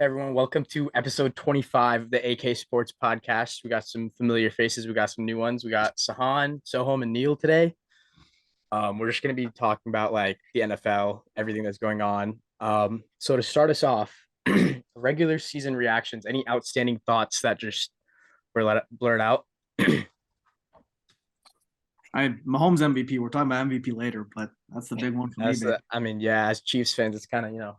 Everyone, welcome to episode 25 of the AKSports Podcast. We got some familiar faces, we got some new ones. We got Sahan, Soham, and Neel today. We're just going to be talking about like the NFL, everything that's going on. So to start us off, regular season reactions. Any outstanding thoughts that just were blurred out? Mahomes MVP. We're talking about MVP later, but that's the big one for me. As Chiefs fans, it's kind of Yeah.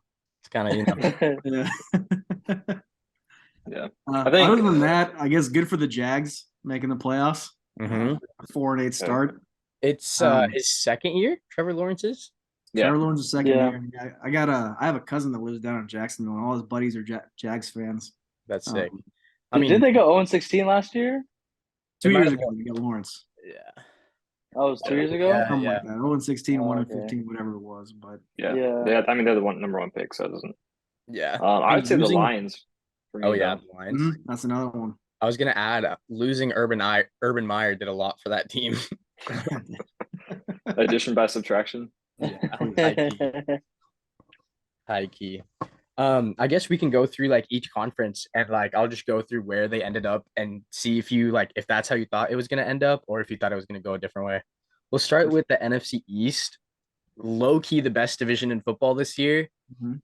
Yeah. I think other than that, I guess good for the Jags making the playoffs. 4-8 start. It's his second year, Trevor Lawrence's. Trevor Lawrence's second year. I have a cousin that lives down in Jacksonville, and all his buddies are Jags fans. That's sick. Did they go 0-16 last year? 2 years ago, you got Lawrence. Yeah. Oh, it was 2 years ago? Something like that. 0-16, 1-15, whatever it was. But yeah. They're the number one pick, so it doesn't. Yeah. I would say the Lions. The Lions. Mm-hmm. That's another one. I was gonna add losing Urban Meyer did a lot for that team. Addition by subtraction. Yeah. High key. I guess we can go through like each conference and like I'll just go through where they ended up and see if that's how you thought it was gonna end up or if you thought it was gonna go a different way. We'll start with the NFC East. Low key the best division in football this year. Mm-hmm.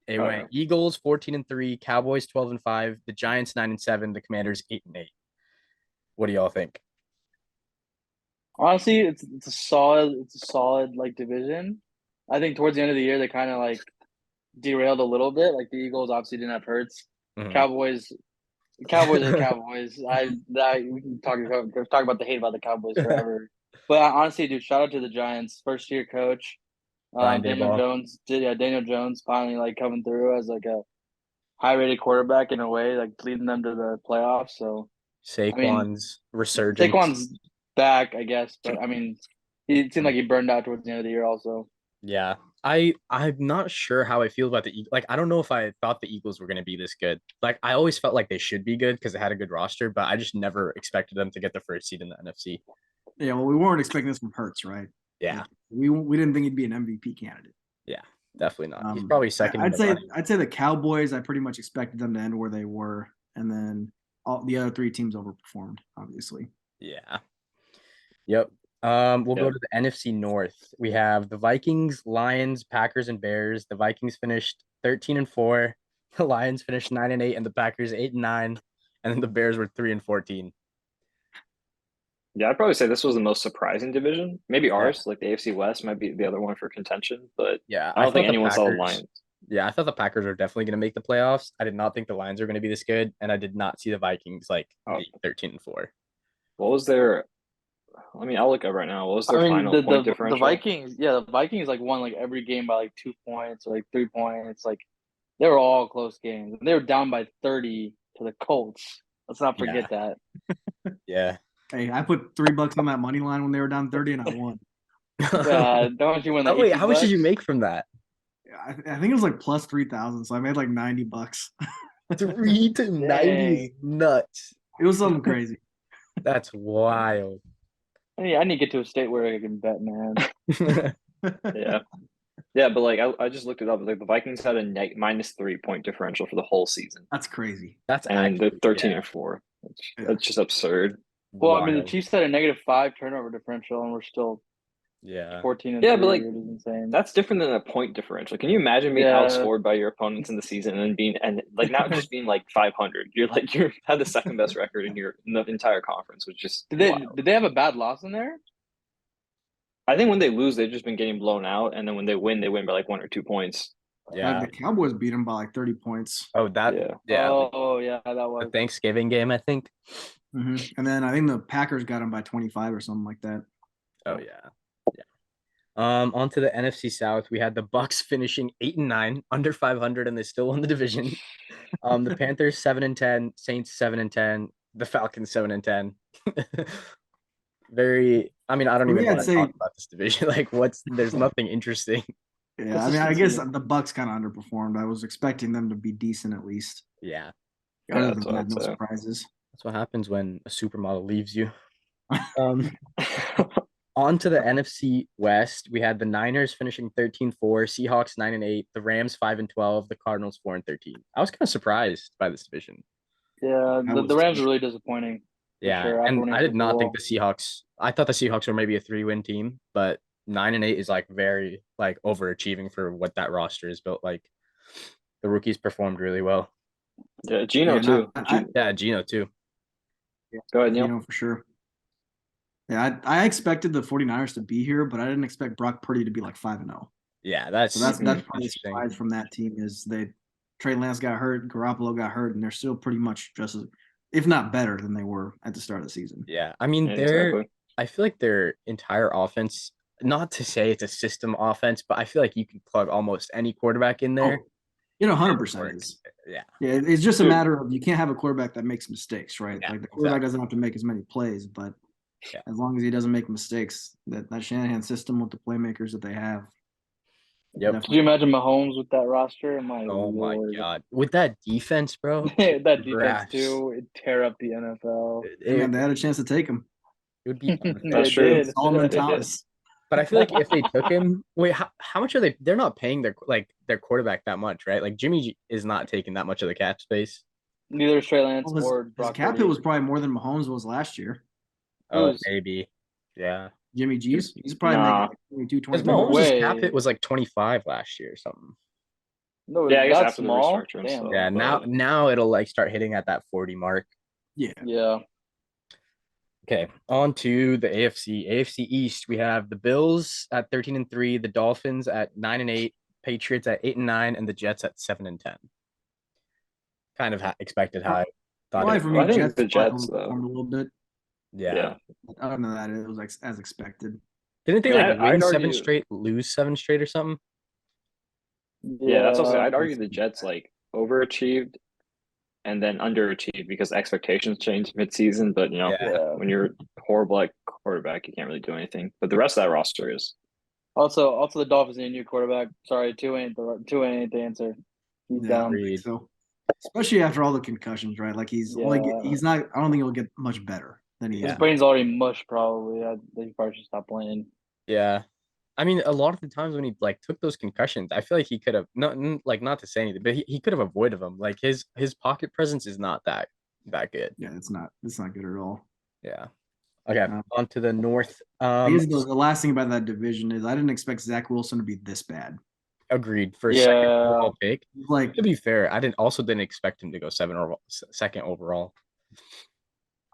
It went Eagles 14-3, Cowboys 12-5, the Giants 9-7, the Commanders 8-8. What do y'all think? Honestly, it's a solid like division. I think towards the end of the year they kind of like derailed a little bit. Like the Eagles obviously didn't have Hurts. Mm-hmm. Cowboys are Cowboys. We can talk about the hate about the Cowboys forever. But honestly, dude, shout out to the Giants, first year coach. Daniel Jones finally like coming through as like a high rated quarterback in a way, like leading them to the playoffs. So Saquon's resurgence. Saquon's back, I guess, but I mean, it seemed like he burned out towards the end of the year also. Yeah. I'm not sure how I feel about the Eagles. Like, I don't know if I thought the Eagles were going to be this good. Like, I always felt like they should be good because they had a good roster, but I just never expected them to get the first seed in the NFC. Yeah, well, we weren't expecting this from Hurts, right? Yeah. Like, we didn't think he'd be an MVP candidate. Yeah, definitely not. He's probably second. I'd say the Cowboys, I pretty much expected them to end where they were, and then all the other three teams overperformed, obviously. Yeah. Yep. We'll go to the NFC North. We have the Vikings, Lions, Packers, and Bears. The Vikings finished 13-4. The Lions finished 9-8, and the Packers 8-9, and then the Bears were 3-14. Yeah, I'd probably say this was the most surprising division. Maybe ours, like the AFC West, might be the other one for contention. But yeah, I don't think anyone saw the Lions. Yeah, I thought the Packers are definitely going to make the playoffs. I did not think the Lions are going to be this good, and I did not see the Vikings be 13-4. What was their? I'll look up right now. What was their final point differential? The Vikings like won like every game by like 2 points or like 3 points. Like they were all close games. They were down by 30 to the Colts. Let's not forget that. Yeah. Hey, I put $3 on that money line when they were down 30, and I won. Don't you win that? Wait, how much did you make from that? I think it was like plus 3,000, so I made like $90. 3 to 90 is nuts. It was something crazy. That's wild. I need to get to a state where I can bet, man. Yeah, but like I just looked it up. Like the Vikings had a -3 point differential for the whole season. That's crazy. And they're 13-4. That's just absurd. Well, wild. I mean, the Chiefs had a -5 turnover differential, and we're still 14. Yeah, but like insane. That's different than a point differential. Can you imagine being outscored by your opponents in the season and not just being like 500? You had the second best record in the entire conference, which just did they have a bad loss in there? I think when they lose, they've just been getting blown out, and then when they win by like 1 or 2 points. Yeah, the Cowboys beat them by like 30 points. Oh, that that was the Thanksgiving game, I think. Mm-hmm. And then I think the Packers got them by 25 or something like that. Oh yeah. On to the NFC South, we had the Bucks finishing 8-9, under 500, and they still won the division. The Panthers 7-10, Saints 7-10, the Falcons 7-10. Very. I mean, I don't even want to talk about this division. Like, there's nothing interesting. Yeah, I mean, I guess the Bucks kind of underperformed. I was expecting them to be decent at least. Yeah. Other than that, no surprises. That's what happens when a supermodel leaves you. On to the NFC West. We had the Niners finishing 13-4, Seahawks 9-8, the Rams 5-12, the Cardinals 4-13. I was kind of surprised by this division. Yeah, the Rams are really disappointing. Yeah, sure, and I did not think the Seahawks. I thought the Seahawks were maybe a 3-win team, but 9-8 is like very like overachieving for what that roster is built. Like the rookies performed really well. Yeah, Geno too. Geno too. Yeah. Go ahead, Neel. Geno for sure. Yeah, I expected the 49ers to be here, but I didn't expect Brock Purdy to be like 5-0. Yeah, that's probably the surprise from that team is Trey Lance got hurt, Garoppolo got hurt, and they're still pretty much just as, if not better than they were at the start of the season. Yeah, I mean I feel like their entire offense, not to say it's a system offense, but I feel like you can plug almost any quarterback in there. 100% is. Yeah, it's just a matter of you can't have a quarterback that makes mistakes, right? Yeah, like the quarterback doesn't have to make as many plays, but as long as he doesn't make mistakes, that Shanahan system with the playmakers that they have. Yep. Could you imagine Mahomes with that roster? My God. With that defense, bro. That defense too, it'd tear up the NFL. They had a chance to take him. It would be That's true. But I feel like if they took him, wait, how much are they? They're not paying their quarterback that much, right? Like Jimmy is not taking that much of the cap space. Neither is Trey Lance or Brock. His cap hit was probably more than Mahomes was last year. Oh, maybe. Yeah. Jimmy G's? He's probably making 220. Mahomes' cap hit was like 25 last year or something. No, yeah, I guess after small. The restructuring. Damn. Yeah, now it'll like start hitting at that 40 mark. Yeah. Yeah. Okay, on to the AFC. AFC East, we have the Bills at 13-3, the Dolphins at 9-8, Patriots at 8-9, and the Jets at 7-10. Kind of expected how I thought. Probably for me, I think the Jets though a little bit. Yeah. Other than that, it was like as expected. Didn't they win 7 straight, lose 7 straight or something? Yeah, that's also. I'd argue the Jets like overachieved and then underachieved because expectations changed mid-season. But when you're horrible at quarterback, you can't really do anything. But the rest of that roster is. Also the Dolphins need a new quarterback. Sorry, two ain't the answer. He's down. So, especially after all the concussions, right? Like he's not. I don't think he'll get much better than he is. His brain's already mush. Probably. He probably should stop playing. Yeah. I mean, a lot of the times when he like took those concussions, I feel like he could have not to say anything, but he could have avoided them. Like his pocket presence is not that good. Yeah, it's not good at all. Yeah. Okay, on to the North. The last thing about that division is I didn't expect Zach Wilson to be this bad. Agreed. For a second overall pick. Like to be fair, I didn't expect him to go second overall.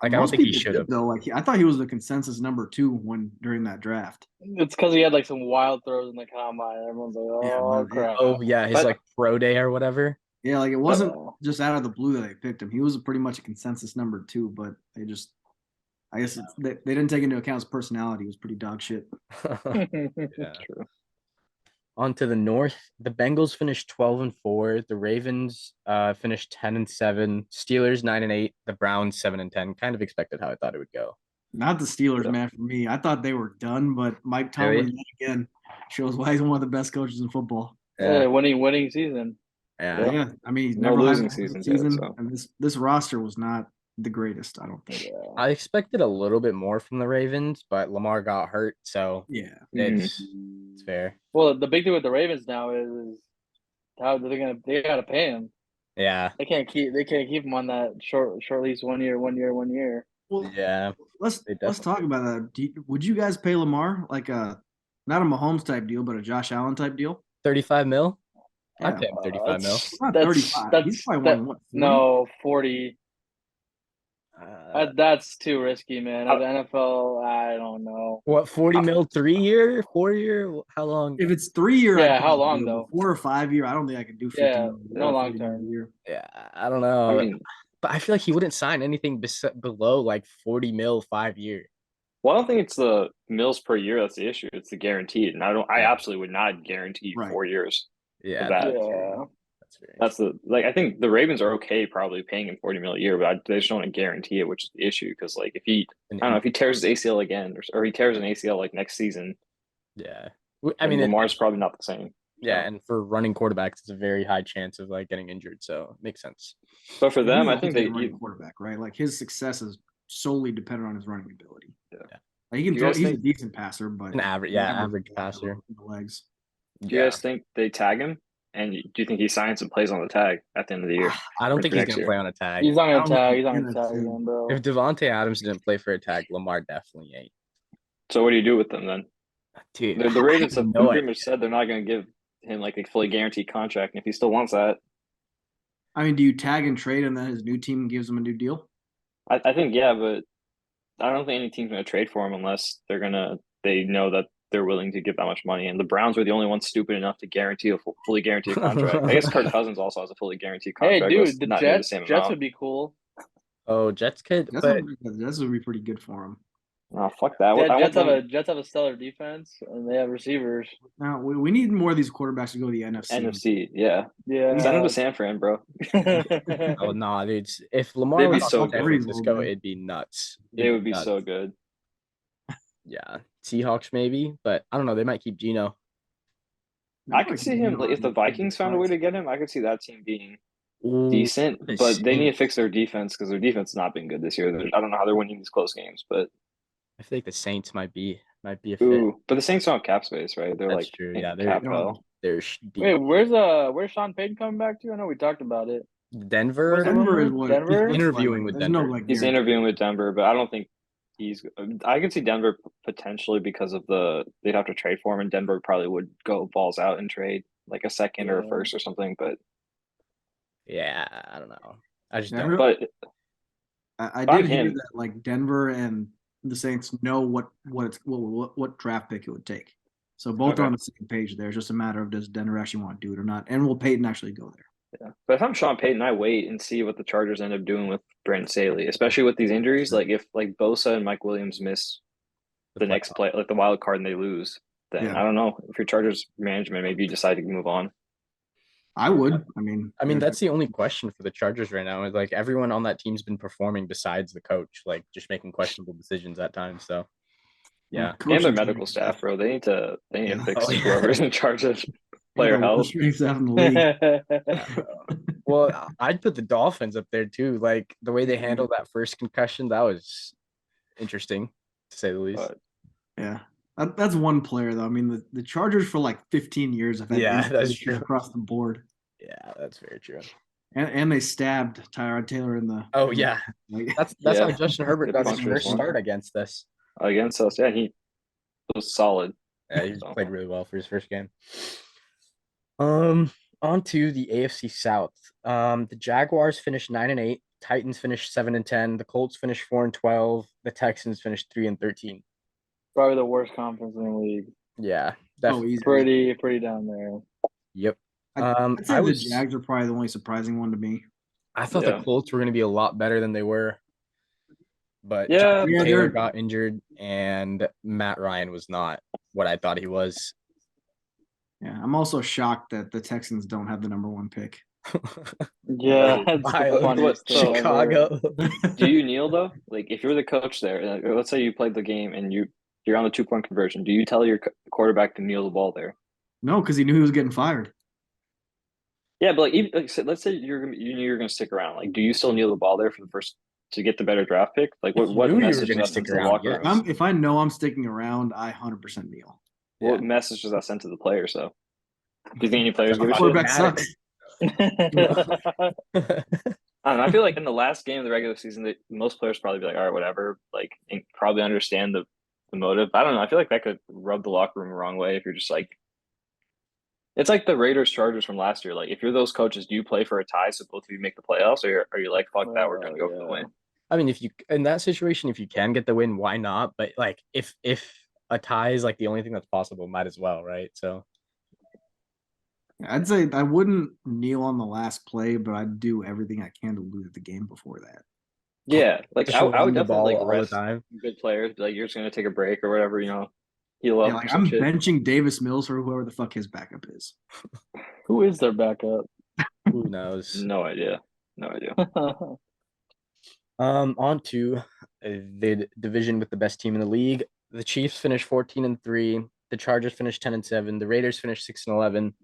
Like I don't think he should have. Though, I thought he was the consensus number 2 during that draft. It's because he had like some wild throws in the combine. Everyone's like, crap. Oh yeah, his pro day or whatever. Yeah, like it wasn't just out of the blue that they picked him. He was pretty much a consensus number 2, but they just, I guess they didn't take into account his personality. He was pretty dog shit. Yeah, true. On to the North, the Bengals finished 12-4. The Ravens finished 10-7. Steelers 9-8. The Browns 7-10. Kind of expected how I thought it would go. Not the Steelers, man. For me, I thought they were done, but Mike Tomlin again shows why he's one of the best coaches in football. Yeah, winning season. Yeah. I mean, he's never losing season. And this roster was not the greatest, I don't think. Yeah. I expected a little bit more from the Ravens, but Lamar got hurt, so it's fair. Well, the big thing with the Ravens now is how they gotta pay him. Yeah. They can't keep him on that short lease 1 year. Well, yeah. Let's talk about that. Would you guys pay Lamar like not a Mahomes type deal, but a Josh Allen type deal? 35 mil? I'd pay him 35 mil. Not 35. He's probably won, 40. That's too risky, man. At the NFL, I don't know. What, 40 mil 3 year, 4 year? How long? If it's 3 year, how long though? 4 or 5 year, I don't think I could do 50 mil. No long term. Yeah, I don't know. But I feel like he wouldn't sign anything below like 40 mil 5 year. Well, I don't think it's the mils per year that's the issue. It's the guaranteed, and I absolutely would not guarantee 4 years. Yeah, that's I think the Ravens are okay probably paying him 40 mil a year, but they just don't want to guarantee it, which is the issue. Because like if he tears his ACL again, or he tears an ACL like next season, I mean Lamar's probably not the same. Yeah, and for running quarterbacks, it's a very high chance of like getting injured, so it makes sense. But for them, I think they quarterback, right? Like his success is solely dependent on his running ability. Yeah. He can throw. He's a decent passer, but an average passer. In the legs. Do you guys think they tag him? And do you think he signs and plays on the tag at the end of the year? I don't think he's going to play on a tag. He's not going to tag. He's not going to tag again, bro. If Devontae Adams didn't play for a tag, Lamar definitely ain't. So what do you do with them then? Dude, the Ravens have pretty much said they're not going to give him like a fully guaranteed contract, and if he still wants that. I mean, do you tag and trade and then his new team gives him a new deal? I think, yeah, but I don't think any team's going to trade for him unless they know that they're willing to give that much money. And the Browns were the only ones stupid enough to guarantee a fully guaranteed contract. I guess Kirk Cousins also has a fully guaranteed contract. Hey, dude, the Jets would be cool. Oh, Jets could. Jets would be pretty good for him. Oh, fuck that. Jets have a stellar defense, and they have receivers. Now, we need more of these quarterbacks to go to the NFC. NFC, yeah. Yeah. Send them to San Fran, bro. Oh, nah, dude. If Lamar was so San Francisco, it'd be nuts. It would be so good. Yeah. Seahawks maybe, but I don't know. They might keep Geno. I could see him, if the Vikings found a way to get him, I could see that team being decent, but they need to fix their defense because their defense has not been good this year. I don't know how they're winning these close games, but I feel like the Saints might be a fit. But the Saints don't have cap space, right? They're That's true. Yeah, they're deep. Wait, where's Sean Payton coming back to? I know we talked about it. Denver is what Denver? He's interviewing with Denver. He's interviewing with Denver, but I don't think I can see Denver potentially because of they'd have to trade for him, and Denver probably would go balls out and trade like a second or a first or something. But yeah, I don't know. I just don't. But I did hear that like Denver and the Saints know what draft pick it would take. So both are on the same page there. It's just a matter of does Denver actually want to do it or not, and will Peyton actually go there? Yeah, but if I'm Sean Payton, I wait and see what the Chargers end up doing with Brent Staley, especially with these injuries. Like if Bosa and Mike Williams miss the next play, like the wild card, and they lose, then I don't know. If your Chargers management, maybe you decide to move on. I would. I mean, that's the only question for the Chargers right now. Is like everyone on that team's been performing besides the coach, like just making questionable decisions at times. So yeah, and their medical staff, bro. They need to fix whoever's in charge of player health. Well, I'd put the Dolphins up there too. Like the way they handled that first concussion, that was interesting to say the least. Yeah. That's one player though. I mean, the Chargers for like 15 years have had that's true across the board. Yeah, that's very true. And they stabbed Tyrod Taylor in the. Oh yeah, that's how Justin Herbert got his first start against us. Against us, yeah, he was solid. Yeah, he played really well for his first game. On to the AFC South. The Jaguars finished 9-8. Titans finished 7-10. The Colts finished 4-12. The Texans finished 3-13. Probably the worst conference in the league. Yeah, definitely. Pretty down there. Yep. I'd say the Jags are probably the only surprising one to me. I thought the Colts were going to be a lot better than they were. But Taylor got injured, and Matt Ryan was not what I thought he was. Yeah, I'm also shocked that the Texans don't have the number 1 pick. Yeah, that's Chicago. Do you kneel though? Like, if you're the coach there, let's say you played the game and you're on the 2-point conversion, do you tell your quarterback to kneel the ball there? No, because he knew he was getting fired. Yeah, but let's say you're going to stick around. Like, do you still kneel the ball there for the first to get the better draft pick? Like, what message is that sent to the locker room? If I know I'm sticking around, I 100% kneel. What message does that send to the players? So, do you think any players give a shit? Quarterback sucks. I don't know. I feel like in the last game of the regular season, most players probably be like, all right, whatever. Like, and probably understand the motive. I don't know. I feel like that could rub the locker room the wrong way if you're just like. It's like the Raiders Chargers from last year. Like, if you're those coaches, do you play for a tie so both of you make the playoffs, or are you like, fuck that, we're going to go for the win? I mean, if you in that situation, if you can get the win, why not? But like, if a tie is like the only thing that's possible, might as well, right? So. I'd say I wouldn't kneel on the last play, but I'd do everything I can to lose the game before that. Yeah, like I would definitely like rest good players. Like, you're just gonna take a break or whatever, heal up. Yeah, like I'm benching Davis Mills or whoever the fuck his backup is. Who is their backup? Who knows? No idea. On to the division with the best team in the league. The Chiefs finished 14-3. The Chargers finished 10-7. The Raiders finished 6-11.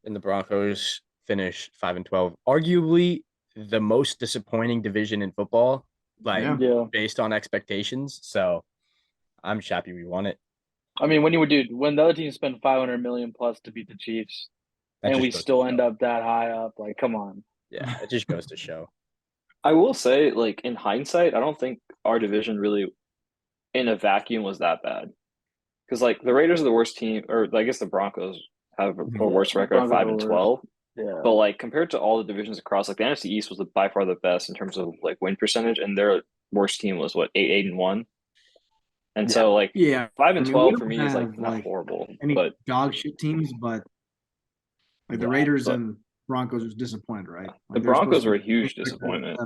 And the Broncos finished 5-12. Arguably the most disappointing division in football, based on expectations. So I'm just happy we won it. I mean, when the other team spent $500 million plus to beat the Chiefs, and we still end up that high up, like, come on. Yeah, it just goes to show. I will say, like, in hindsight, I don't think our division really, in a vacuum, was that bad. Because, like, the Raiders are the worst team, or I guess the Broncos have a worse record of 5-12. Yeah. But, like, compared to all the divisions across, like, the NFC East was by far the best in terms of, like, win percentage, and their worst team was, 8-1? And so, like, 5-12 for me is, like, not horrible. Any but dog shit teams, but, like, the Raiders and Broncos was disappointed, right? Like, the Broncos were a huge disappointment.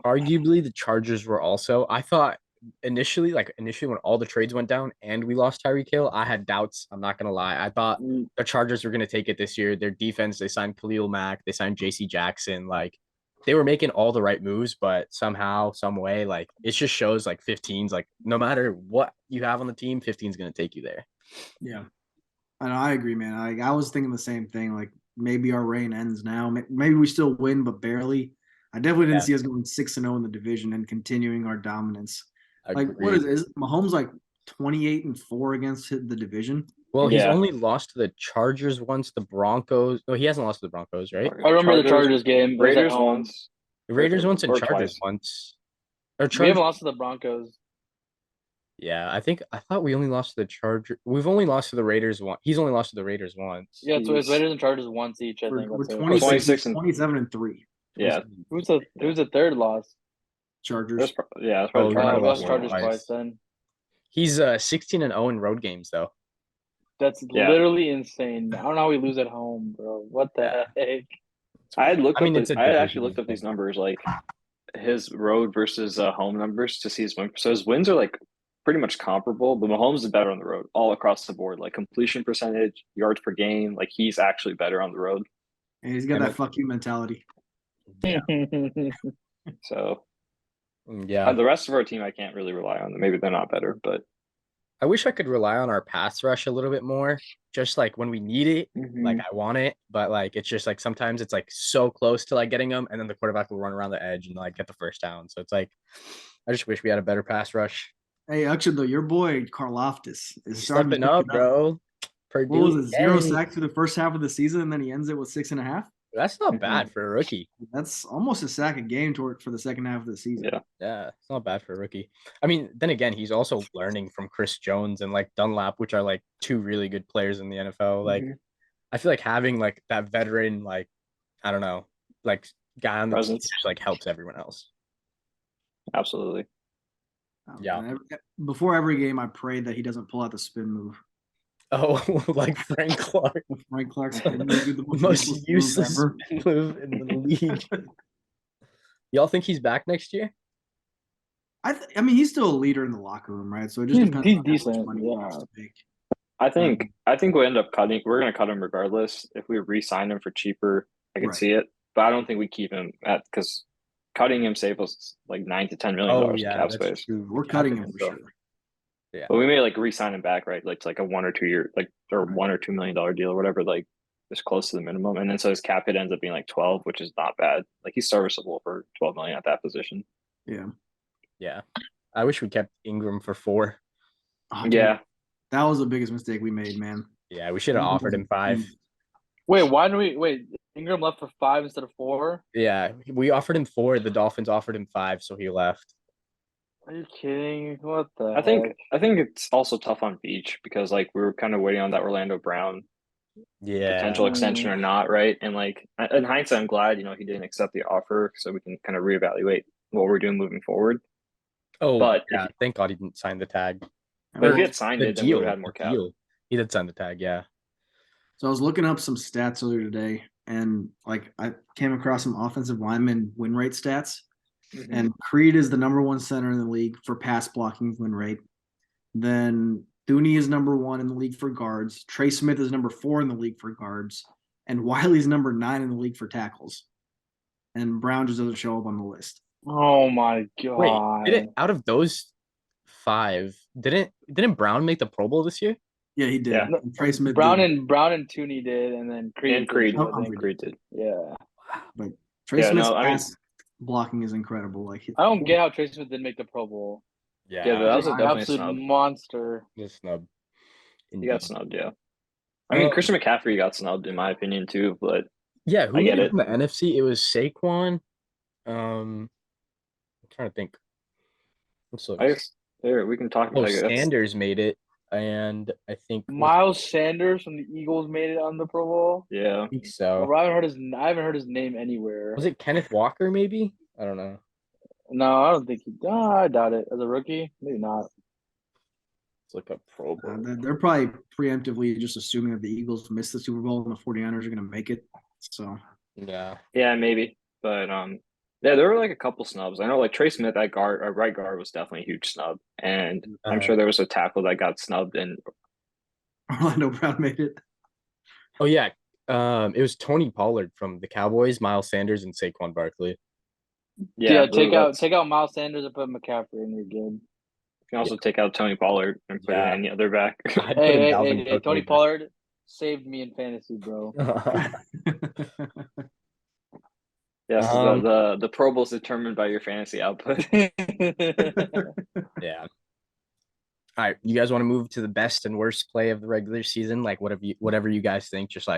Arguably, the Chargers were also. I thought initially when all the trades went down and we lost Tyreek Hill, I had doubts. I'm not gonna lie. I thought the Chargers were gonna take it this year. Their defense, they signed Khalil Mack, they signed J.C. Jackson. Like, they were making all the right moves, but somehow, some way, like, it just shows like 15's, like, no matter what you have on the team, 15's gonna take you there. Yeah, and I agree, man. I was thinking the same thing. Like, maybe our reign ends now. Maybe we still win, but barely. I definitely didn't see us going 6-0 in the division and continuing our dominance. Like, what is Mahomes, like 28-4 against the division? Well, he's only lost to the Chargers once, the Broncos. No, he hasn't lost to the Broncos, right? I remember the Chargers game. Raiders once. Raiders once and Chargers once. We haven't lost to the Broncos. Yeah, I thought we only lost to the Chargers. We've only lost to the Raiders once. He's only lost to the Raiders once. Yeah, so it's Raiders and Chargers once each, I think. We're 27-3. Yeah. Who's the third loss? Chargers. That's probably we lost Chargers twice then. He's 16-0 in road games, though. That's literally insane. I don't know how we lose at home, bro. What the heck? I had actually looked up these numbers, like his road versus home numbers, to see his win. So his wins are, like, pretty much comparable, but Mahomes is better on the road all across the board, like completion percentage, yards per game. Like, he's actually better on the road. And he's got that fuck you mentality. Yeah. So, yeah. The rest of our team, I can't really rely on. Maybe they're not better, but I wish I could rely on our pass rush a little bit more. Just like when we need it, like, I want it, but, like, it's just like sometimes it's like so close to, like, getting them, and then the quarterback will run around the edge and, like, get the first down. So it's like, I just wish we had a better pass rush. Hey, actually, though, your boy Karlaftis is stepping up, bro. What was it? 0 sacks through the first half of the season, and then he ends it with 6.5. That's not bad for a rookie. That's almost a sack a game for the second half of the season. Yeah, it's not bad for a rookie. I mean, then again, he's also learning from Chris Jones and, like, Dunlap, which are, like, two really good players in the NFL. Like, I feel like having, like, that veteran, like, I don't know, like, guy on the team just, like, helps everyone else. Absolutely. Yeah. Before every game, I prayed that he doesn't pull out the spin move. Oh, like Frank Clark. Frank Clark's the most useless move in the league. Y'all think he's back next year? I mean, he's still a leader in the locker room, right? So it just depends. He's decent. I think we end up cutting. We're going to cut him regardless. If we re-sign him for cheaper, I can see it. But I don't think we keep him because cutting him saves us like $9 to $10 million in cap space. We're cutting him for sure. Yeah, but we may, like, re-sign him back, right? Like, it's like a 1 or 2 year, like, or $1 or $2 million deal or whatever, like, it's close to the minimum. And then so his cap hit ends up being like 12, which is not bad. Like, he's serviceable for $12 million at that position. Yeah. I wish we kept Ingram for 4. Oh, yeah, that was the biggest mistake we made, man. Yeah, we should have offered him 5. Wait? Ingram left for 5 instead of 4? Yeah, we offered him 4. The Dolphins offered him 5, so he left. Are you kidding? What the I think it's also tough on Beach because, like, we were kind of waiting on that Orlando Brown potential extension or not, right? And, like, in hindsight, I'm glad, he didn't accept the offer so we can kind of reevaluate what we're doing moving forward. Oh, but thank God he didn't sign the tag. But if he had signed it, then we would have had more cap. He did sign the tag, yeah. So I was looking up some stats earlier today, and, like, I came across some offensive lineman win rate stats. And Creed is the number 1 center in the league for pass blocking win rate. Then Thuney is number 1 in the league for guards. Trey Smith is number 4 in the league for guards. And Wiley's number 9 in the league for tackles. And Brown just doesn't show up on the list. Oh my God. Wait, out of those 5, didn't Brown make the Pro Bowl this year? Yeah, he did. Yeah. Trey Smith Brown and Thuney did, and then Creed did. Yeah. But Trey Smith's pass blocking is incredible. Like, I don't get how Trey Smith didn't make the Pro Bowl. Yeah, that was an definitely absolute a snub. monster. The snub. He got snubbed, yeah. I mean, Christian McCaffrey got snubbed in my opinion too, but yeah, who I get it. From the NFC? It was Saquon. I'm trying to think. I guess we can talk about it. Sanders made it, and I think Miles Sanders from the Eagles made it on the Pro Bowl. Yeah, I think so. Well, I haven't heard his name anywhere. Was it Kenneth Walker? Maybe, I don't know. No, I don't think he. I doubt it. As a rookie, maybe not. It's like a Pro Bowl. They're probably preemptively just assuming that the Eagles missed the Super Bowl and the 49ers are going to make it. So yeah, maybe. But yeah, there were like a couple snubs. I know like Trey Smith at right guard was definitely a huge snub, and I'm sure there was a tackle that got snubbed, and Orlando Brown made it. Oh yeah, it was Tony Pollard from the Cowboys, Miles Sanders, and Saquon Barkley. Yeah, take out Miles Sanders and put McCaffrey, and you're good. You can also take out Tony Pollard and put in any other back. Hey, Tony Pollard saved me in fantasy, bro. Yes, the Pro Bowl is determined by your fantasy output. Yeah. All right, you guys want to move to the best and worst play of the regular season? Like whatever you guys think, just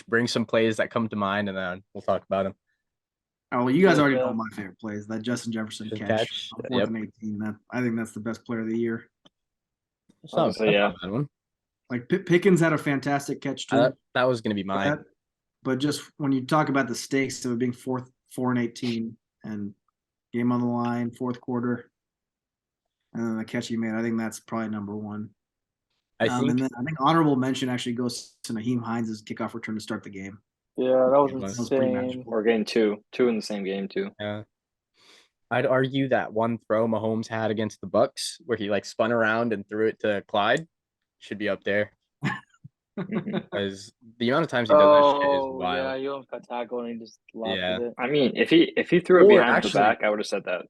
bring some plays that come to mind, and then we'll talk about them. Oh, well, you guys already know my favorite plays. That Justin Jefferson catch. 4th and 18. I think that's the best player of the year. Yeah. Like Pickens had a fantastic catch too. That was going to be mine. But just when you talk about the stakes of it being 4 and 18 and game on the line, fourth quarter, and then the catch he made, I think that's probably number one. And then I think honorable mention actually goes to Nyheim Hines' kickoff return to start the game. Yeah, that was insane. Or getting two in the same game too. Yeah. I'd argue that one throw Mahomes had against the Bucks, where he spun around and threw it to Clyde, should be up there. Because the amount of times he does that shit is wild. Yeah, you almost got tackled and he just lost it. I mean, if he threw it behind the back, I would have said that.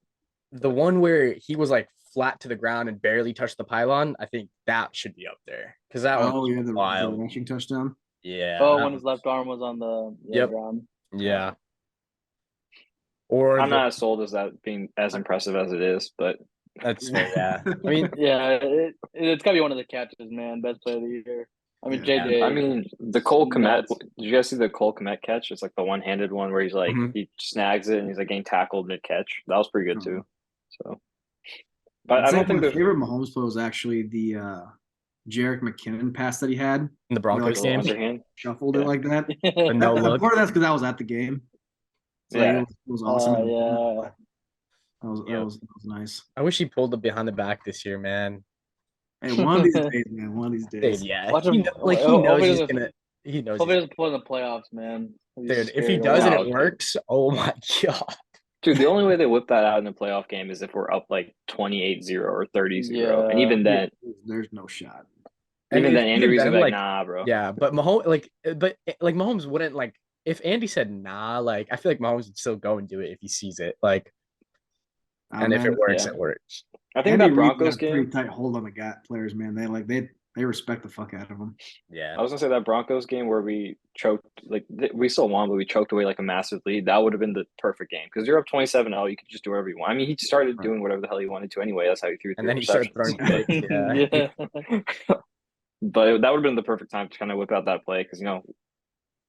The one where he was flat to the ground and barely touched the pylon, I think that should be up there. Because that one was wild. The rushing touchdown. Yeah. When his left arm was on the ground. Yeah. Or I'm not as sold as that being as impressive as it is, but that's fair. Yeah. I mean, it's gotta be one of the catches, man. Best play of the year. I mean, JJ. I mean, the Cole Kmet. Did you guys see the Cole Kmet catch? It's like the one-handed one where he's he snags it and he's getting tackled mid-catch. That was pretty good too. So, but I don't think my favorite Mahomes play was actually the Jerick McKinnon pass that he had in the Broncos game. Shuffled it like that. Part of that's because I was at the game. So it was awesome. That was nice. I wish he pulled it behind the back this year, man. Hey, one of these days, man. One of these days. Dude, yeah. Watch him, he knows he's gonna. He knows. Hope he doesn't pull in the playoffs, man. Dude, if he does and it works, oh my god. Dude, the only way they whip that out in a playoff game is if we're up 28-0 or 30-0. Yeah. And even then, there's no shot. Even then, Andy Reid's like, nah, bro. Yeah, but Mahomes, Mahomes wouldn't if Andy said nah, I feel like Mahomes would still go and do it if he sees it. And if it works, it works. I think that Broncos game, pretty tight hold on the players, man. They respect the fuck out of them. Yeah, I was gonna say that Broncos game where we choked, we still won, but we choked away a massive lead. That would have been the perfect game because you're up 27-0. You could just do whatever you want. I mean, he started doing whatever the hell he wanted to anyway. That's how he threw. And then he started throwing picks. Yeah. But that would have been the perfect time to kind of whip out that play because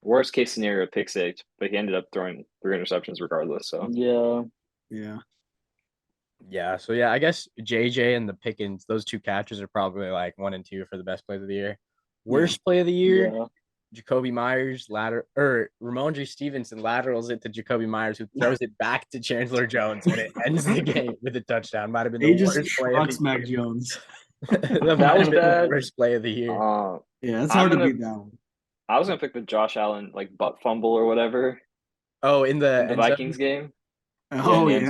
worst case scenario, pick six, but he ended up throwing 3 interceptions regardless. So yeah. So I guess JJ and the Pickens, those two catches are probably 1 and 2 for the best play of the year. Worst play of the year, Jacoby Myers Ramondre Stevenson laterals it to Jacoby Myers, who throws it back to Chandler Jones, and it ends the game with a touchdown. Might have been the worst play of the year. Mac Jones. That was bad. The worst play of the year. It's hard to beat that one. I was gonna pick the Josh Allen butt fumble or whatever. Oh, in the Vikings game. Oh in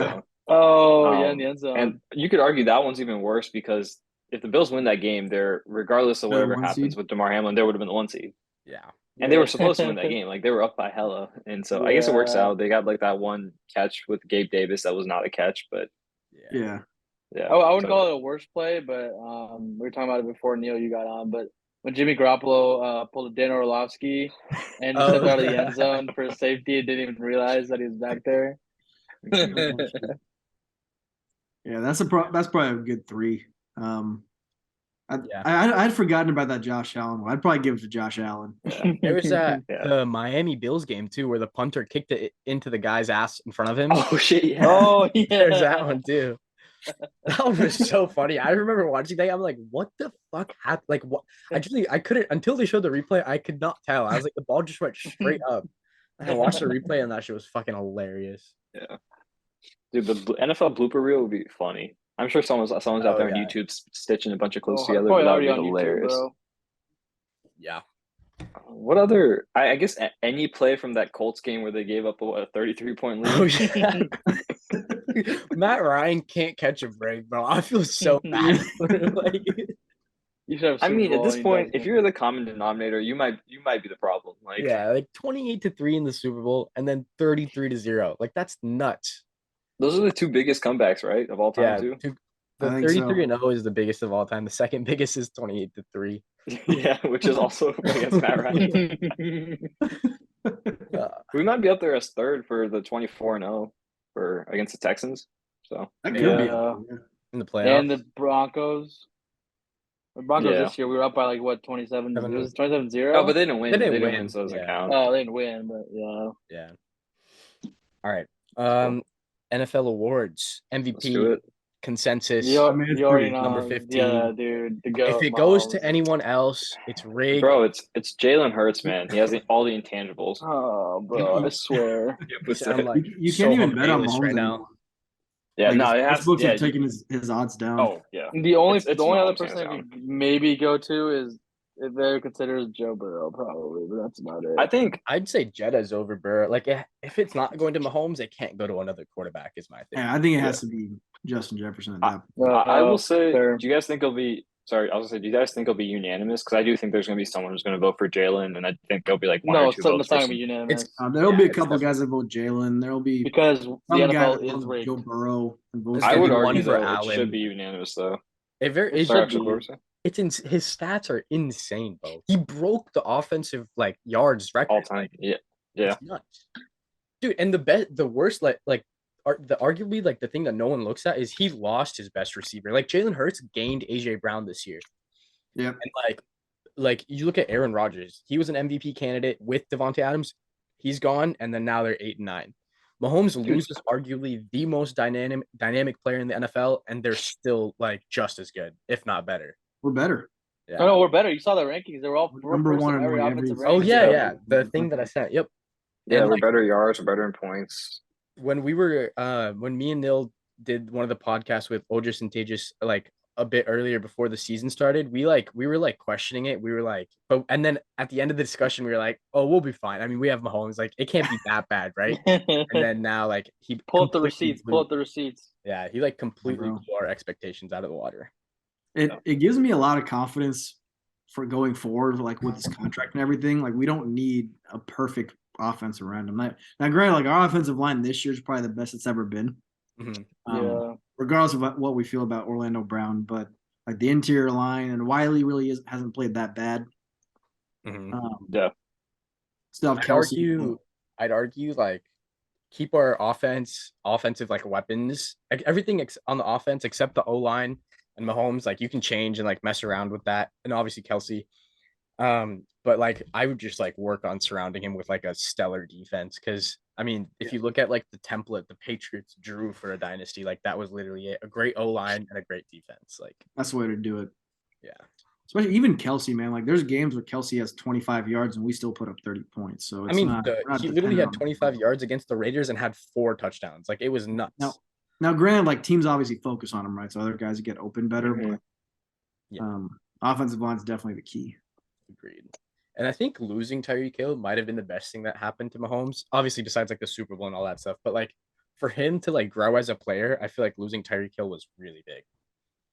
the end zone. And you could argue that one's even worse because if the Bills win that game, they're regardless of whatever happens with DeMar Hamlin, they would have been the 1 seed. Yeah. And they were supposed to win that game. They were up by hella. And so I guess it works out. They got that one catch with Gabe Davis that was not a catch, but yeah. I wouldn't call it a worst play, but we were talking about it before Neel you got on. But when Jimmy Garoppolo pulled a Dan Orlovsky and stepped out of the end zone for safety and didn't even realize that he was back there. Yeah, that's probably a good 3. I'd forgotten about that Josh Allen one. I'd probably give it to Josh Allen. Yeah. There was the Miami Bills game too, where the punter kicked it into the guy's ass in front of him. Oh shit! Yeah. Oh yeah. There's that one too. That one was so funny. I remember watching that. I'm like, what the fuck happened? Like, what? I couldn't until they showed the replay. I could not tell. I was like, the ball just went straight up. I watched the replay and that shit was fucking hilarious. Yeah, dude, the NFL blooper reel would be funny. I'm sure someone's out there on YouTube stitching a bunch of clips together. That would be hilarious. YouTube, yeah. What other? I guess any play from that Colts game where they gave up a 33-point lead. Oh yeah. Matt Ryan can't catch a break, bro. I feel so bad. Like, I mean, at this point, if you're the common denominator, you might be the problem. Like, yeah, like 28-3 in the Super Bowl and then 33-0. Like, that's nuts. Those are the 2 biggest comebacks, right, of all time, too. The 33-0 is the biggest of all time. The second biggest is 28-3. Yeah, which is also against Matt Ryan. We might be up there as third for the 24-0 for against the Texans. So that could be in the playoffs. And the Broncos. The Broncos this year, we were up by like what 27? It was 27-0. Oh, but they didn't win. They didn't win, so it doesn't count. Oh, they didn't win, but yeah. Yeah. All right. NFL awards, MVP consensus. You already know. Number 15. Yeah, dude. If it goes to anyone else, it's rigged. Bro, it's Jalen Hurts, man. He has all the intangibles. Oh, bro, I swear. You can't even bet on Mahomes right now. Yeah, like, no, it has. Books are taking his odds down. Oh, yeah. The only other person I could maybe go to is if they're considered Joe Burrow, probably, but that's about it. I think I'd say Jettas over Burrow. Like, if it's not going to Mahomes, it can't go to another quarterback. Is my thing. Yeah, I think it has to be Justin Jefferson at that point. I will say, do you guys think it'll be? Sorry, I was gonna say, do you guys think it'll be unanimous? Because I do think there's gonna be someone who's gonna vote for Jalen, and I think there'll be like one or two votes. It's not gonna be unanimous. There'll be a couple guys that vote Jalen. There'll be because the NFL is rigged. Joe Burrow. I would argue that it should be unanimous, though. It's his stats are insane, bro. He broke the offensive yards record all time. Yeah. It's nuts, dude. And the worst arguably the thing that no one looks at is he lost his best receiver. Like Jalen Hurts gained AJ Brown this year. Yeah. And like you look at Aaron Rodgers, he was an MVP candidate with Devontae Adams. He's gone, and then now they're 8-9. Mahomes loses arguably the most dynamic player in the NFL, and they're still just as good, if not better. We're better. Yeah. No, we're better. You saw the rankings; they were all number one in every offensive rankings. Oh yeah. The thing that I sent. Yep. Yeah, we're better yards, we're better in points. When we were when me and Neel did one of the podcasts with Ojas and Tejas a bit earlier before the season started, we were questioning it. We were and then at the end of the discussion, we were like, oh, we'll be fine. I mean, we have Mahomes. It can't be that bad, right? And then now he pull up the receipts. Yeah, he completely blew our expectations out of the water. It gives me a lot of confidence for going forward, with his contract and everything. We don't need a perfect offense around him. Now, granted, our offensive line this year is probably the best it's ever been. Mm-hmm. Regardless of what we feel about Orlando Brown, but the interior line and Wiley really hasn't played that bad. Mm-hmm. Still have Kelsey. I'd argue keep our offensive weapons, everything on the offense except the O line and Mahomes. You can change and mess around with that, and obviously Kelsey. But I would just work on surrounding him with a stellar defense, because I mean, if you look at the template the Patriots drew for a dynasty, that was literally it. A great O-line and a great defense. That's the way to do it. Yeah. Especially even Kelsey, man. There's games where Kelsey has 25 yards and we still put up 30 points. So it's he literally had 25 yards against the Raiders and had 4 touchdowns. It was nuts. Now granted, teams obviously focus on him, right? So other guys get open better. Mm-hmm. But offensive line is definitely the key. Agreed. And I think losing Tyreek Hill might have been the best thing that happened to Mahomes. Obviously, besides the Super Bowl and all that stuff. But for him to grow as a player, I feel losing Tyreek Hill was really big.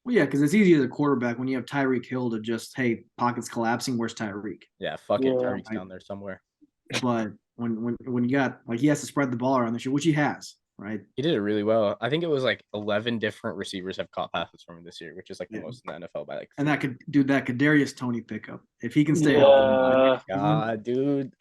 Well, yeah, because it's easy as a quarterback when you have Tyreek Hill to just, hey, pockets collapsing, where's Tyreek? Yeah, fuck it, Tyreek's down there somewhere. But when you got he has to spread the ball around this year, which he has, right? He did it really well. I think it was 11 different receivers have caught passes from him this year, which is the most in the NFL by and that Kadarius Toney pickup, if he can stay healthy. God, dude.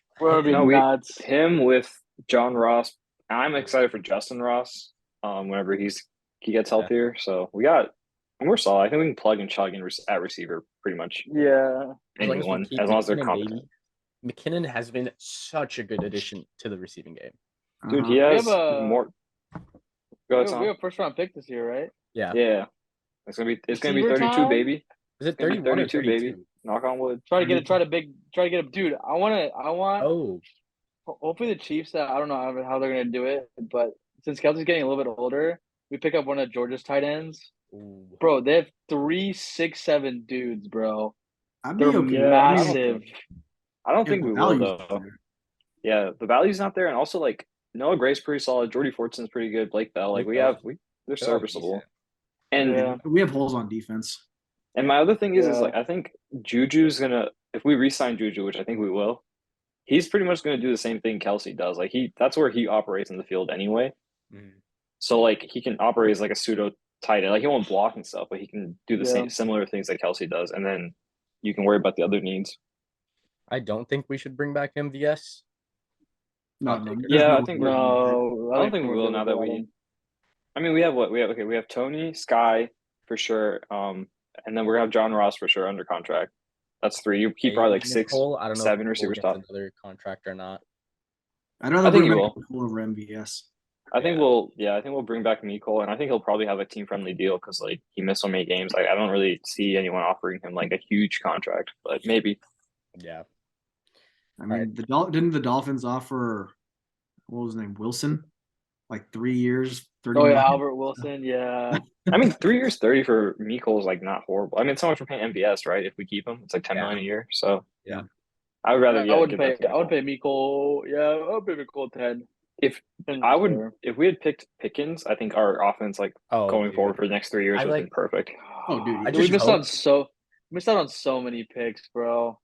Him with John Ross. I'm excited for Justin Ross. Whenever he's he gets healthier. So we're solid. I think we can plug and chug at receiver pretty much. Yeah. Anyone, as long as they're competent. McKinnon has been such a good addition to the receiving game. Dude, he has more. We have a first round pick this year, right? Yeah. Yeah. It's gonna be 32, time? baby. Is it 31 or 32, baby? Knock on wood. Try to get a dude. I want. Oh. Hopefully the Chiefs. I don't know how they're gonna do it, but since Kelsey's getting a little bit older, we pick up one of Georgia's tight ends. Ooh. Bro, they have 3, 6, 7 dudes, bro. They're massive. I don't think we will though. Yeah, the value's not there, and also like Noah Gray's pretty solid. Jordy Fortson's pretty good. Blake Bell, like they're serviceable, and we have holes on defense. And my other thing is like I think Juju's gonna, if we re-sign Juju, which I think we will, he's pretty much gonna do the same thing Kelsey does. Like that's where he operates in the field anyway. So like he can operate as like a pseudo tight end. Like he won't block and stuff, but he can do the similar things that Kelsey does, and then you can worry about the other needs. I don't think we should bring back MVS. I don't think we will now that we. I mean, we have Tony, Sky for sure, and then we're gonna have John Ross for sure under contract. That's 3. You keep probably like 6, 7 receivers top. Another contract or not? I think he will over MVS. I think we'll bring back Mecole, and I think he'll probably have a team friendly deal because like he missed so many games. Like I don't really see anyone offering him like a huge contract, but maybe. Yeah. I mean, didn't the Dolphins offer, what was his name, Wilson, like 3 years, 30 million? Albert Wilson, yeah. I mean, 3 years, 30 for Mecole is like not horrible. I mean, it's how much we're paying MVS, right? If we keep him, it's like $10 million a year. So yeah, I would rather. I would pay Mecole. Yeah, I would pay Mecole 10. If we had picked Pickens, I think our offense going forward for the next 3 years would have been perfect. Oh, dude, we missed out on so many picks, bro.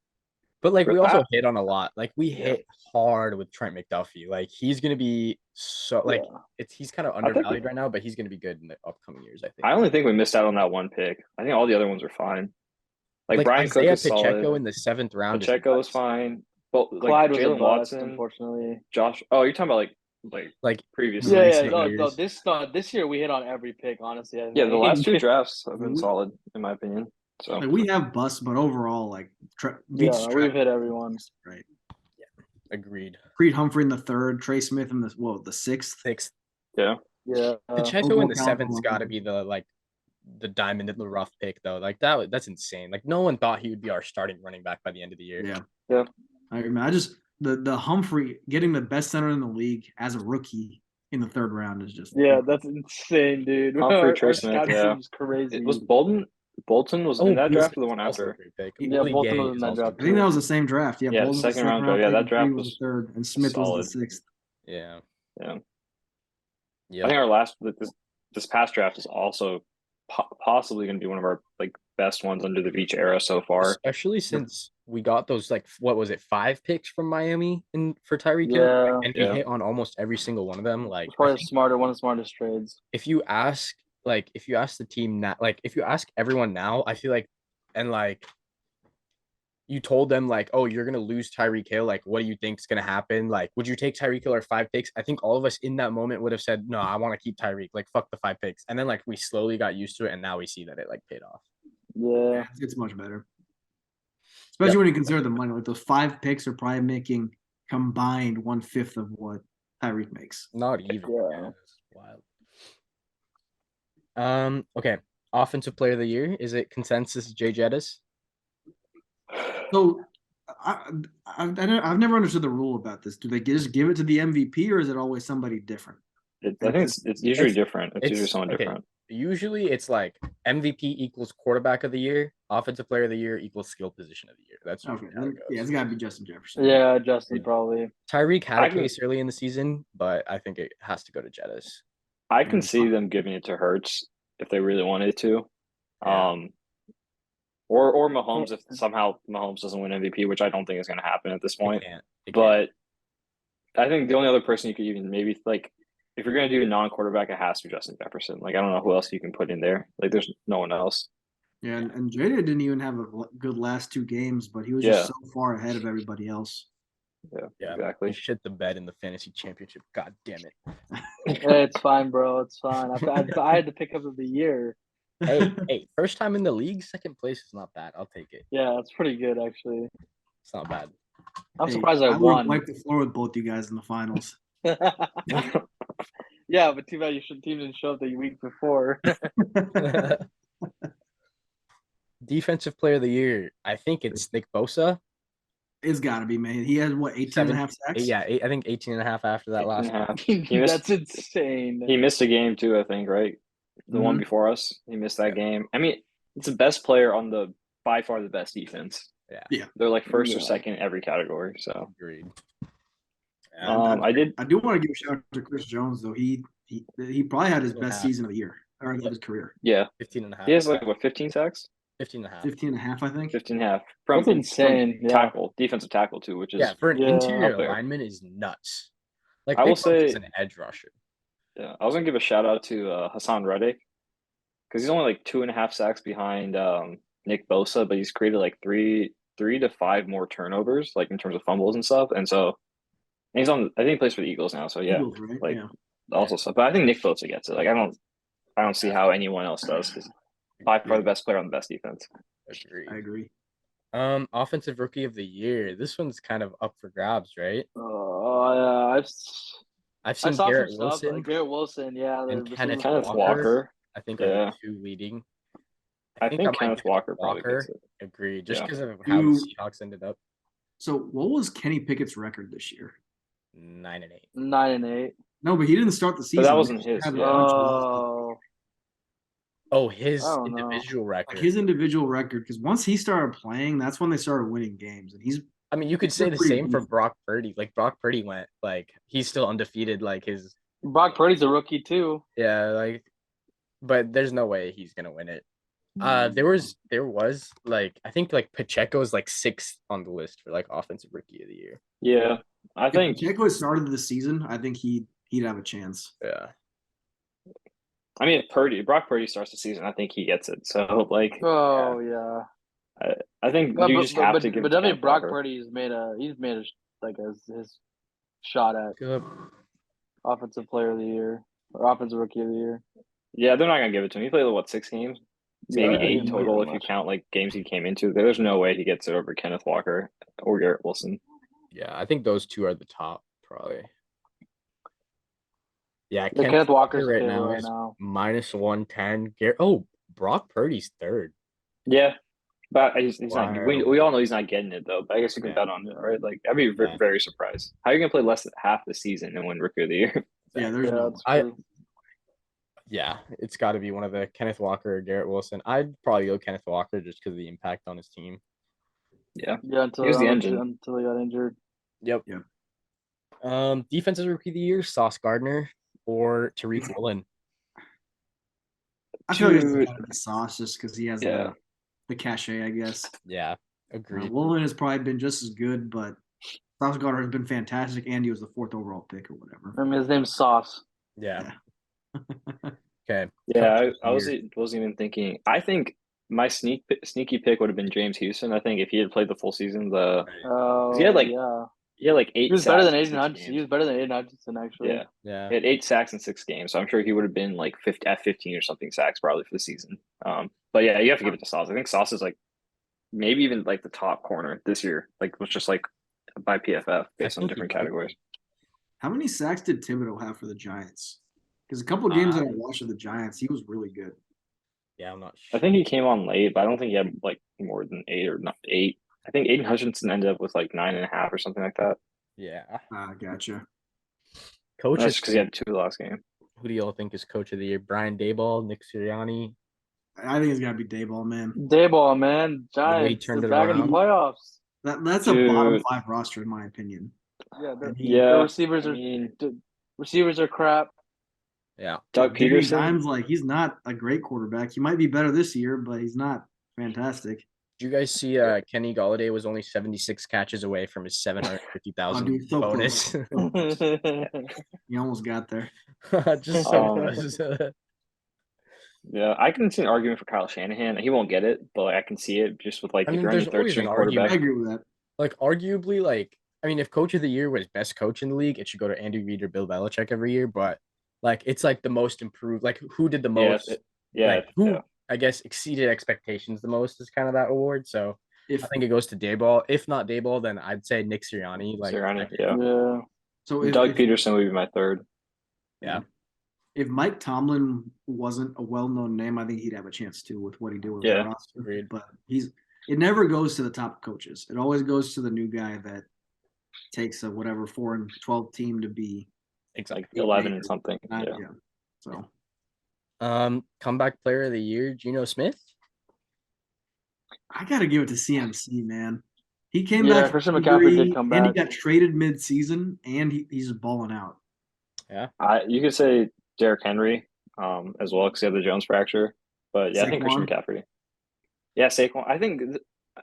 But like we also hit on a lot. Like we hit hard with Trent McDuffie. Like he's gonna be he's kind of undervalued right now, but he's gonna be good in the upcoming years. I think. I only think we missed out on that one pick. I think all the other ones were fine. Like Brian Cook is Pacheco solid. in the 7th round. Pacheco is fine. But Clyde was Jalen Watson, unfortunately. Josh. Oh, you're talking about like previously. Yeah. This year we hit on every pick. Honestly. The last 2 drafts have been solid in my opinion. So we have busts, but overall, we've hit everyone. Right. Yeah. Agreed. Creed Humphrey in the 3rd, Trey Smith in the 6th. 6th. Yeah. Yeah. Pacheco in the 7th's got to be the diamond in the rough pick though. Like that's insane. Like no one thought he would be our starting running back by the end of the year. Yeah. I just the Humphrey getting the best center in the league as a rookie in the 3rd round is just that's insane, dude. Humphrey, Trey Smith, crazy. It was Bolton was in that draft or the one after? Yeah, Bolton was in that draft. I think that was the same draft. Yeah, Bolton 2nd round draft. Yeah, that draft was 3rd, and Smith was the 6th. Yeah. I think our this past draft is also possibly going to be one of our best ones under the Veach era so far. Especially since we got those 5 picks from Miami for Tyreek Hill, and he hit on almost every single one of them. It's probably one of the smartest trades. If you ask the team now, if you ask everyone now, I feel you told them oh, you're gonna lose Tyreek Hill, what do you think is gonna happen? Would you take Tyreek Hill or 5 picks? I think all of us in that moment would have said, no, I want to keep Tyreek. Fuck the 5 picks. And then we slowly got used to it, and now we see that it paid off. Yeah, it's much better. Especially when you consider the money. Those 5 picks are probably making combined 1/5 of what Tyreek makes. Not even. Yeah. That's wild. Okay. Offensive player of the year, is it consensus JJettas? So I've never understood the rule about this. Do they just give it to the MVP, or is it always somebody different? I think it's usually different. It's usually someone different. Usually it's MVP equals quarterback of the year, offensive player of the year equals skill position of the year. That's okay. Yeah, it's got to be Justin Jefferson. Yeah, Justin probably. Tyreek had a case early in the season, but I think it has to go to Jettas. I can see them giving it to Hurts if they really wanted to. Yeah. Or Mahomes if somehow Mahomes doesn't win MVP, which I don't think is going to happen at this point. But I think the only other person you could even maybe if you're going to do a non-quarterback, it has to be Justin Jefferson. I don't know who else you can put in there. There's no one else. Yeah, and Jada didn't even have a good last 2 games, but he was just so far ahead of everybody else. Yeah, exactly. He shit the bed in the fantasy championship. God damn it. It's fine, bro. It's fine. I had to pick up of the year. Hey, first time in the league, second place is not bad. I'll take it. Yeah, that's pretty good, actually. It's not bad. I'm surprised I won. would have wiped the floor with both you guys in the finals. Yeah, but too bad your team didn't show up the week before. Defensive player of the year. I think it's Nick Bosa. It's got to be, man. He had, 18 and a half sacks? Yeah, I think 18 and a half after that last half. That's insane. He missed a game, too, I think, right? The one before us. He missed that game. I mean, it's the best player on by far the best defense. Yeah. They're like first or second in every category, so. Agreed. I do want to give a shout out to Chris Jones, though. He probably had his best season of the year, or of his career. Yeah. 15 and a half. He has 15 sacks? 15 and a half. 15 and a half, I think. 15 and a half. That's insane. From tackle, defensive tackle, too, which is. For an interior lineman is nuts. Like, I will say. He's an edge rusher. Yeah. I was going to give a shout out to Hassan Reddick, because he's only 2.5 sacks behind Nick Bosa, but he's created 3 to 5 more turnovers, in terms of fumbles and stuff. And so, I think he plays for the Eagles now. So yeah, Eagles, right? Also stuff. But I think Nick Bosa gets it. I don't see how anyone else does, because by far the best player on the best defense. I agree. Offensive rookie of the year. This one's kind of up for grabs, right? Oh, yeah. I've seen Garret Wilson. Garret Wilson, yeah. And Kenneth Walker. I think are the two leading. I think Kenneth Walker probably gets it. Agreed. Just because of how the Seahawks ended up. So what was Kenny Pickett's record this year? 9-8. 9-8. No, but he didn't start the season. But that wasn't his. His individual record. His individual record, because once he started playing, that's when they started winning games. And you could say the same for Brock Purdy. Brock Purdy went, he's still undefeated. Brock Purdy's a rookie too. Yeah, but there's no way he's gonna win it. There was I think Pacheco's 6th on the list for offensive rookie of the year. Yeah, I think Pacheco started the season. I think he'd have a chance. Yeah. I mean, if Brock Purdy starts the season, I think he gets it. So yeah. I think you just have to give. But definitely Brock Purdy's made his shot at offensive player of the year or offensive rookie of the year. Yeah, they're not gonna give it to him. He played 6 games, maybe 8 total if you count games he came into. There's no way he gets it over Kenneth Walker or Garret Wilson. Yeah, I think those two are the top probably. Yeah, Kenneth Walker's right now is -110. Brock Purdy's 3rd. Yeah, but he's not. We all know he's not getting it though. But I guess you can bet on it, right? I'd be very surprised. How are you gonna play less than half the season and win Rookie of the Year? Yeah, there's Yeah, it's got to be one of the Kenneth Walker or Garret Wilson. I'd probably go Kenneth Walker just because of the impact on his team. Yeah, until he got injured. Yep. Defensive rookie of the year: Sauce Gardner or Tariq Woolen. I feel like it's got to be Sauce just because he has the cachet, I guess. Yeah, agreed. Woolen has probably been just as good, but Sauce Gardner has been fantastic, and he was the 4th overall pick or whatever. I mean, his name's Sauce. Yeah. Okay. Yeah, I wasn't even thinking. I think my sneaky pick would have been James Houston. I think if he had played the full season, he had 8. He was better than Aiden Hutchinson. He was better than Aiden Hutchinson, actually. Yeah. He had 8 sacks in 6 games, so I'm sure he would have been at 15 or something sacks probably for the season. But yeah, you have to give it to Sauce. I think Sauce is maybe even the top corner this year. Was just by PFF based on different categories. How many sacks did Thibodeau have for the Giants? Because a couple of games that I watched of the Giants, he was really good. Yeah, I'm not sure. I think he came on late, but I don't think he had more than 8 or not 8. I think Aiden Hutchinson ended up with 9.5 or something like that. Yeah. Gotcha. Coach, that's because he had 2 last game. Who do y'all think is coach of the year? Brian Daboll, Nick Sirianni? I think it's got to be Daboll, man. Daboll, man. Giants. They're back in the playoffs. That's a bottom 5 roster, in my opinion. Yeah, the receivers are crap. Yeah. Doug Peterson. Dimes, he's not a great quarterback. He might be better this year, but he's not fantastic. Did you guys see Kenny Golladay was only 76 catches away from his 750,000 bonus? He almost got there. Just so close. Yeah, I can see an argument for Kyle Shanahan. He won't get it, but I can see it just with if you're on your 3rd string quarterback. I agree with that. Arguably, I mean, if coach of the year was best coach in the league, it should go to Andy Reid or Bill Belichick every year. But like, it's like the most improved. Like, who did the most? Who I guess exceeded expectations the most is kind of that award. So I think it goes to Daboll. If not Daboll, then I'd say Nick Sirianni. Yeah. So Doug Peterson would be my third. Yeah. If Mike Tomlin wasn't a well-known name, I think he'd have a chance too with what he did with the roster. Agreed. But it never goes to the top coaches. It always goes to the new guy that takes a 4-12 team to be like 11 and something. So comeback player of the year, Geno Smith. I gotta give it to CMC, man. He came back. Christian McCaffrey did come back. And he got traded mid-season, and he's balling out. Yeah. You could say Derrick Henry as well because he had the Jones fracture. But I think Christian McCaffrey. Yeah, Saquon.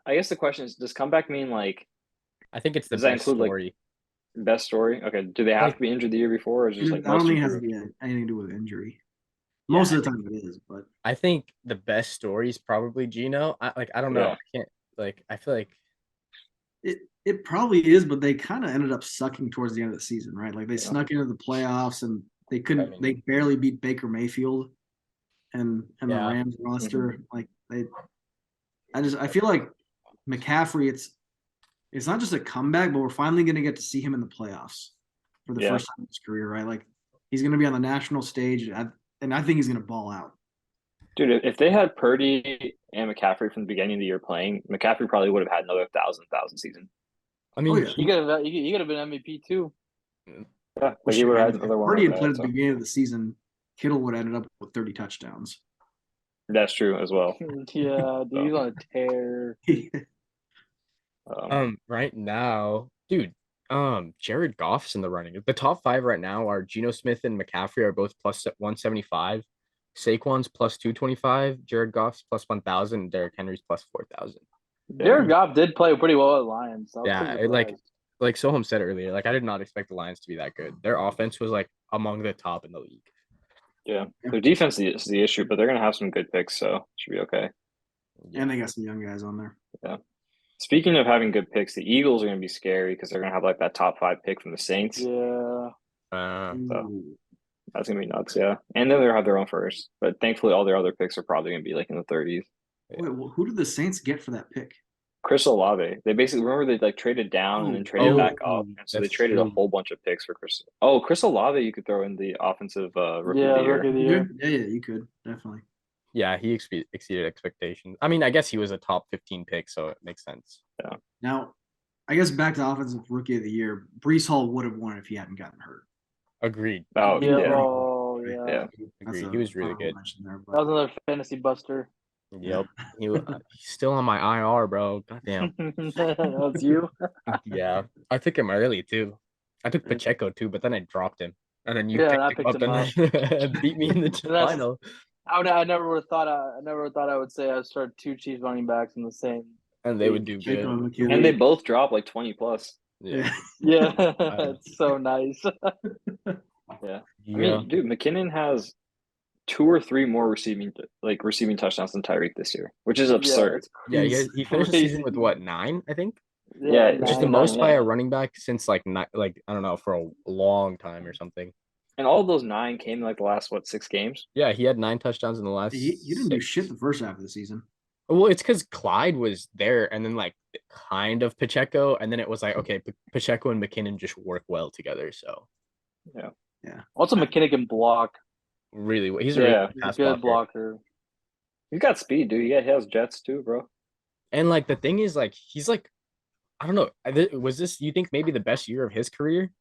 I guess the question is, does comeback mean like? I think it's the best story. Best story? Okay. Do they have to be injured the year before, or is it just like? I don't think it has anything to do with injury. Most of the time it is, but I think the best story is probably Geno. I don't know. I feel like it probably is, but they kind of ended up sucking towards the end of the season, right? Like they snuck into the playoffs and they couldn't. They barely beat Baker Mayfield and the Rams roster. Like I feel like McCaffrey. It's not just a comeback, but we're finally going to get to see him in the playoffs for the first time in his career, right? Like he's going to be on the national stage, and I think he's going to ball out. Dude, if they had Purdy and McCaffrey from the beginning of the year playing, McCaffrey probably would have had another 1,000 season. I mean, he could have been MVP too. Yeah, but he would have had another one. Purdy had played at the beginning of the season. Kittle would have ended up with 30 touchdowns. That's true as well. Yeah, dude, he's on a tear. Right now, dude, Jared Goff's in the running. The top 5 right now are Geno Smith and McCaffrey are both plus 175. Saquon's plus 225. Jared Goff's plus 1,000. And Derrick Henry's plus 4,000. Jared Goff did play pretty well at Lions. Like Soham said earlier, like I did not expect the Lions to be that good. Their offense was like among the top in the league. Yeah, their defense is the issue, but they're gonna have some good picks, so it should be okay. And they got some young guys on there. Yeah. Speaking of having good picks, the Eagles are going to be scary because they're going to have like that top 5 pick from the Saints. Yeah. So that's going to be nuts, yeah. And then they'll have their own first. But thankfully, all their other picks are probably going to be like in the 30s. Wait, who did the Saints get for that pick? Chris Olave. They basically, remember they like traded down and then traded back up. And so they traded a whole bunch of picks for Chris. Oh, Chris Olave, you could throw in the offensive rookie of the year. Rookie of the year. Yeah, you could. Definitely. Yeah, he exceeded expectations. I mean, I guess he was a top 15 pick, so it makes sense. Yeah. Now, I guess back to offensive rookie of the year, Breece Hall would have won if he hadn't gotten hurt. Agreed. Oh, yeah. Oh, yeah. Agreed. He was really good. That was another fantasy buster. Yep. He's still on my IR, bro. Goddamn. That's you? Yeah. I took him early, too. I took Pacheco, too, but then I dropped him. And then you picked him up and beat me in the final. I never would have thought. I never thought I would say I started 2 Chiefs running backs in the same. And they would do good. And they both dropped like 20 plus. Yeah. Yeah. It's so nice. Yeah. I mean, dude, McKinnon has 2 or 3 more receiving touchdowns than Tyreek this year, which is absurd. Yeah, he finished the season with what, 9, I think? Yeah, which is the most by a running back since like I don't know, for a long time or something. And all of those 9 came in like the last 6 games. Yeah, he had 9 touchdowns in the last. You didn't do shit the first half of the season. Well, it's because Clyde was there, and then like kind of Pacheco, and then it was like okay, Pacheco and McKinnon just work well together. So yeah. Also, McKinnon can block. Really, he's a good blocker. He's got speed, dude. Yeah, he has jets too, bro. And like the thing is, like he's like, I don't know. Was this you think maybe the best year of his career?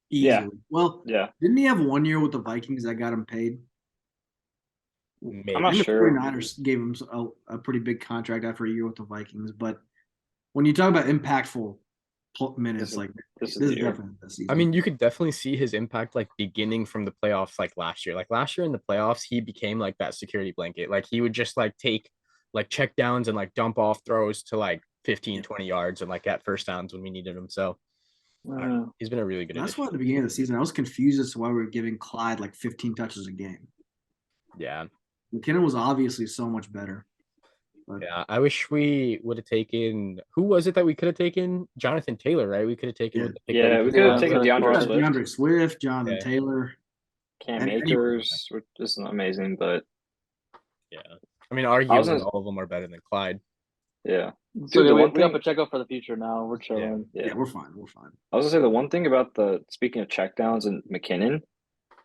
Easily. Yeah. Well, yeah. Didn't he have 1 year with the Vikings that got him paid? Maybe. I'm not sure. The 49ers gave him a pretty big contract after a year with the Vikings, but when you talk about impactful minutes, this is definitely the season. I mean, you could definitely see his impact like beginning from the playoffs, like last year. Like last year in the playoffs, he became like that security blanket. Like he would just like take like check downs and like dump off throws to like 15, 20 yards and like at first downs when we needed him. So he's been a really good. That's why at the beginning of the season I was confused as to why we were giving Clyde like 15 touches a game. Yeah, McKinnon was obviously so much better. But yeah, I wish we would have taken. Who was it that we could have taken? Jonathan Taylor, right? We could have taken. Yeah. With the pick Yeah, we could have taken DeAndre Swift. DeAndre Swift, Jonathan Yeah. Taylor, Cam Akers, which is amazing, but yeah, I mean, arguably all of them are better than Clyde. Yeah. So dude, we have Pacheco for the future now. We're chilling. Yeah, we're fine. We're fine. I was gonna say the one thing about speaking of checkdowns and McKinnon,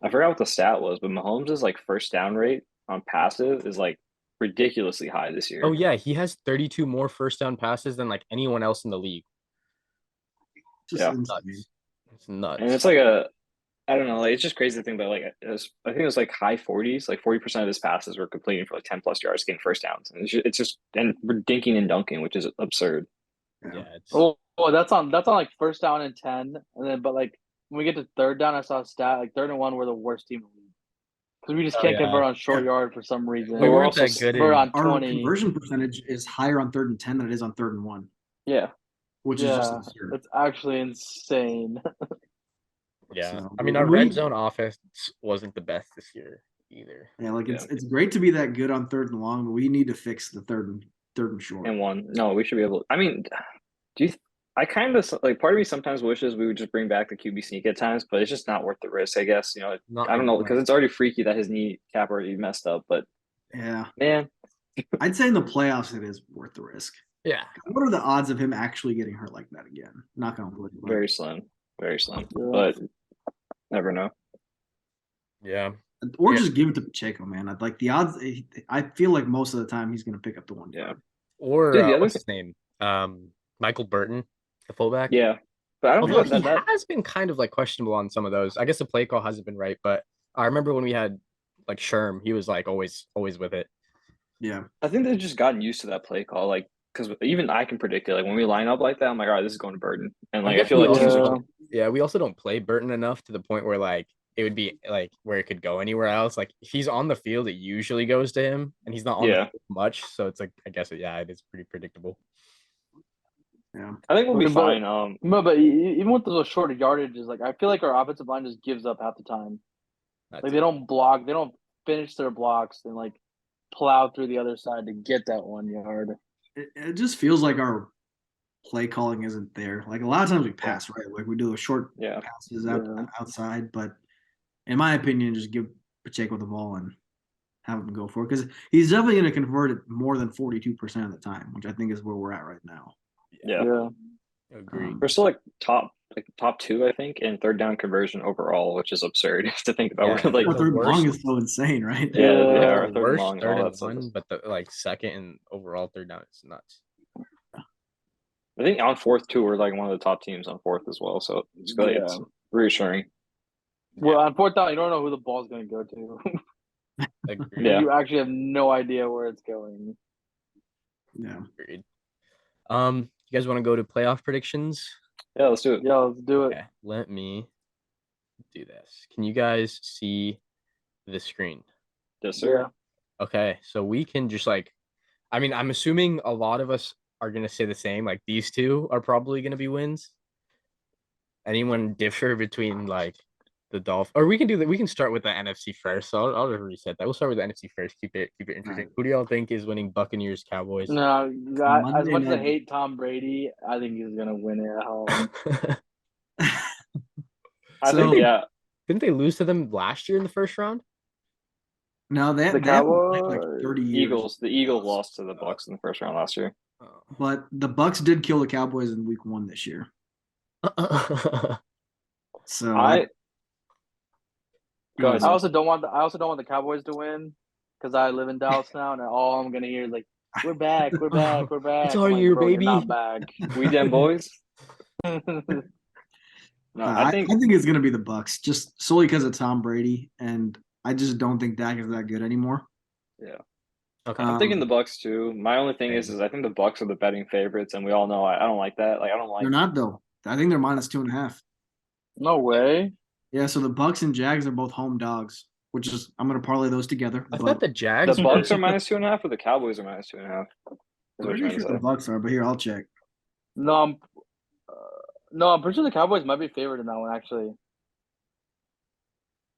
I forgot what the stat was, but Mahomes' like first down rate on passes is like ridiculously high this year. Oh yeah, he has 32 more first down passes than like anyone else in the league. Nuts. It's nuts. And it's like I don't know, like it's just crazy to think about. Like I think it was like high 40s, like 40% of his passes were completing for like 10 plus yards, getting first downs. And it's just and we're dinking and dunking, which is absurd. Yeah. That's on like first down and 10, and then but like when we get to third down, I saw a stat like 3rd and 1, we're the worst team in the league because we just can't convert on short yard for some reason. We weren't that good. On 20. Our conversion percentage is higher on 3rd and 10 than it is on 3rd and 1. Yeah, which is just absurd. It's actually insane. Yeah, so, I mean, our red zone offense wasn't the best this year either. Yeah, like it's great to be that good on 3rd and long, but we need to fix the third and short. And 1. No, we should be able. I mean, I kind of like part of me sometimes wishes we would just bring back the QB sneak at times, but it's just not worth the risk. I guess I don't know because it's already freaky that his knee cap already messed up. But yeah, man, I'd say in the playoffs it is worth the risk. Yeah. What are the odds of him actually getting hurt like that again? Not gonna wood. Very slim, but never know. Yeah. Or just give it to Pacheco, man. I'd like the odds. I feel like most of the time he's gonna pick up the one. Yeah. Or what's his name? Michael Burton, the fullback. Yeah. But I don't know he has been kind of like questionable on some of those. I guess the play call hasn't been right, but I remember when we had like Sherm, he was like always with it. Yeah. I think they've just gotten used to that play call, like because even I can predict it. Like when we line up like that, I'm like, all right, this is going to Burton, and like I feel like we also don't play Burton enough to the point where like it would be like where it could go anywhere else. Like if he's on the field, it usually goes to him, and he's not on the field much, so it's like I guess it is pretty predictable. Yeah, I think we'll be fine. No, but even with those shorter yardages, like I feel like our offensive line just gives up half the time. Like they don't block, they don't finish their blocks, and like plow through the other side to get that 1 yard. It just feels like our play calling isn't there. Like a lot of times we pass, right? Like we do those short passes outside, but in my opinion, just give Pacheco the ball and have him go for it because he's definitely going to convert it more than 42% of the time, which I think is where we're at right now. Yeah. Agree. We're still like top 2, I think, in 3rd down conversion overall, which is absurd to think about. Yeah, like the 3rd long is so insane, right? Yeah, our worst 3rd and 1, but the like 2nd and overall 3rd down is nuts. I think on 4th too, we're like one of the top teams on 4th as well, so it's good. It's reassuring. Well, on 4th down, you don't know who the ball's going to go to. You actually have no idea where it's going. Yeah. Agreed. You guys want to go to playoff predictions? Yeah, let's do it. Yeah, let's do it. Okay, let me do this. Can you guys see the screen? Yes, sir. Yeah. Okay, so we can just like, I mean, I'm assuming a lot of us are going to say the same. Like these two are probably going to be wins. Anyone differ between like the Dolphins? Or we can do that. We can start with the NFC first. So I'll just reset that. We'll start with the NFC first. Keep it interesting. Right. Who do y'all think is winning? Buccaneers, Cowboys? No, as much as I hate Tom Brady, I think he's gonna win it at home. I think Didn't they lose to them last year in the first round? No, they had like 30 years. The Eagles lost to the Bucs in the first round last year. But the Bucs did kill the Cowboys in week 1 this year. So I also don't want the Cowboys to win because I live in Dallas now, and all I'm gonna hear is like, "We're back, we're back, we're back." It's our year, baby. You're not back. We them boys. No, I think it's gonna be the Bucs, just solely because of Tom Brady, and I just don't think Dak is that good anymore. Yeah. Okay. I'm thinking the Bucs too. My only thing is I think the Bucs are the betting favorites, and we all know I don't like that. Like I don't like. They're not though. I think they're -2.5. No way. Yeah, so the Bucs and Jags are both home dogs, which is I'm gonna parlay those together. I thought the Jags. The Bucs are -2.5, or the Cowboys are -2.5. I'm pretty sure the Bucs are, but here I'll check. No, I'm pretty sure the Cowboys might be favored in that one actually.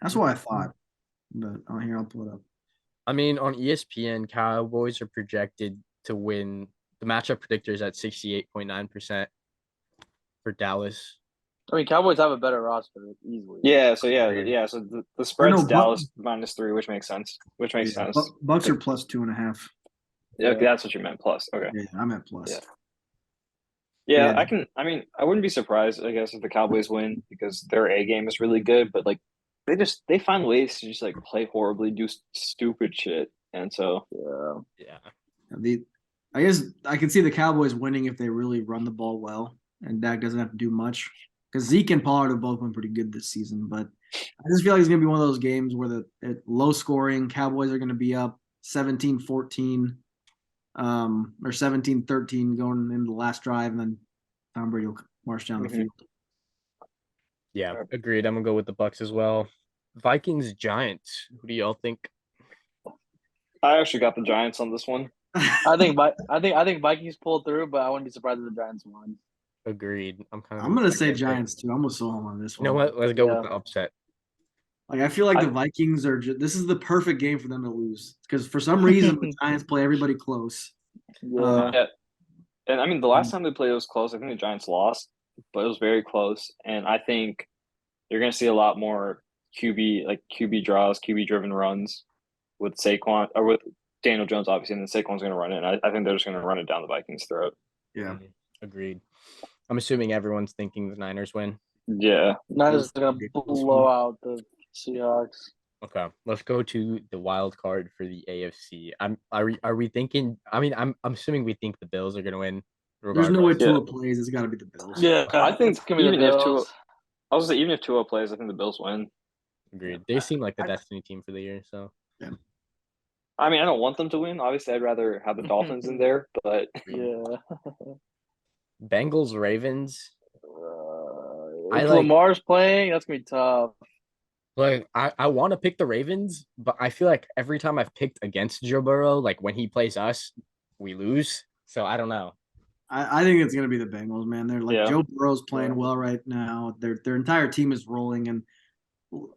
That's what I thought, but here I'll pull it up. I mean, on ESPN, Cowboys are projected to win. The matchup predictor is at 68.9% for Dallas. I mean, Cowboys have a better roster easily. Yeah. So the spread's Dallas -3, which makes sense. Bucks are +2.5. Yeah, okay, that's what you meant. Plus, okay. Yeah, I meant plus. Yeah. I wouldn't be surprised, I guess, if the Cowboys win because their A game is really good, but like they find ways to just like play horribly, do stupid shit, and so I guess I can see the Cowboys winning if they really run the ball well and Dak doesn't have to do much. Because Zeke and Pollard have both been pretty good this season, but I just feel like it's going to be one of those games where the low scoring Cowboys are going to be up 17-14 or 17-13 going into the last drive, and then Tom Brady will march down the field. Yeah, agreed. I'm going to go with the Bucks as well. Vikings, Giants. Who do y'all think? I actually got the Giants on this one. I think Vikings pulled through, but I wouldn't be surprised if the Giants won. Agreed. I'm gonna say Giants too. I'm with Soham on this one. You know what? Let's go with the upset. Like I feel like the Vikings are this is the perfect game for them to lose because for some reason the Giants play everybody close. Yeah. And I mean the last time they played it was close. I think the Giants lost, but it was very close. And I think you're gonna see a lot more QB draws, QB driven runs with Saquon or with Daniel Jones, obviously, and then Saquon's gonna run it. And I think they're just gonna run it down the Vikings' throat. Yeah. Agreed. I'm assuming everyone's thinking the Niners win. Yeah. Niners are going to blow out the Seahawks. Okay, let's go to the wild card for the AFC. Are we thinking? I mean, I'm assuming we think the Bills are going to win. Regardless. There's no way Tua plays. It's got to be the Bills. Yeah, I think even if Tua plays, I think the Bills win. Agreed. They seem like the destiny team for the year. So. Yeah. I mean, I don't want them to win. Obviously, I'd rather have the Dolphins in there, but yeah. Bengals, Ravens. If Lamar's playing, that's gonna be tough. Like I want to pick the Ravens, but I feel like every time I've picked against Joe Burrow, like when he plays us, we lose. So I don't know. I think it's gonna be the Bengals, man. They're like Joe Burrow's playing well right now. Their entire team is rolling, and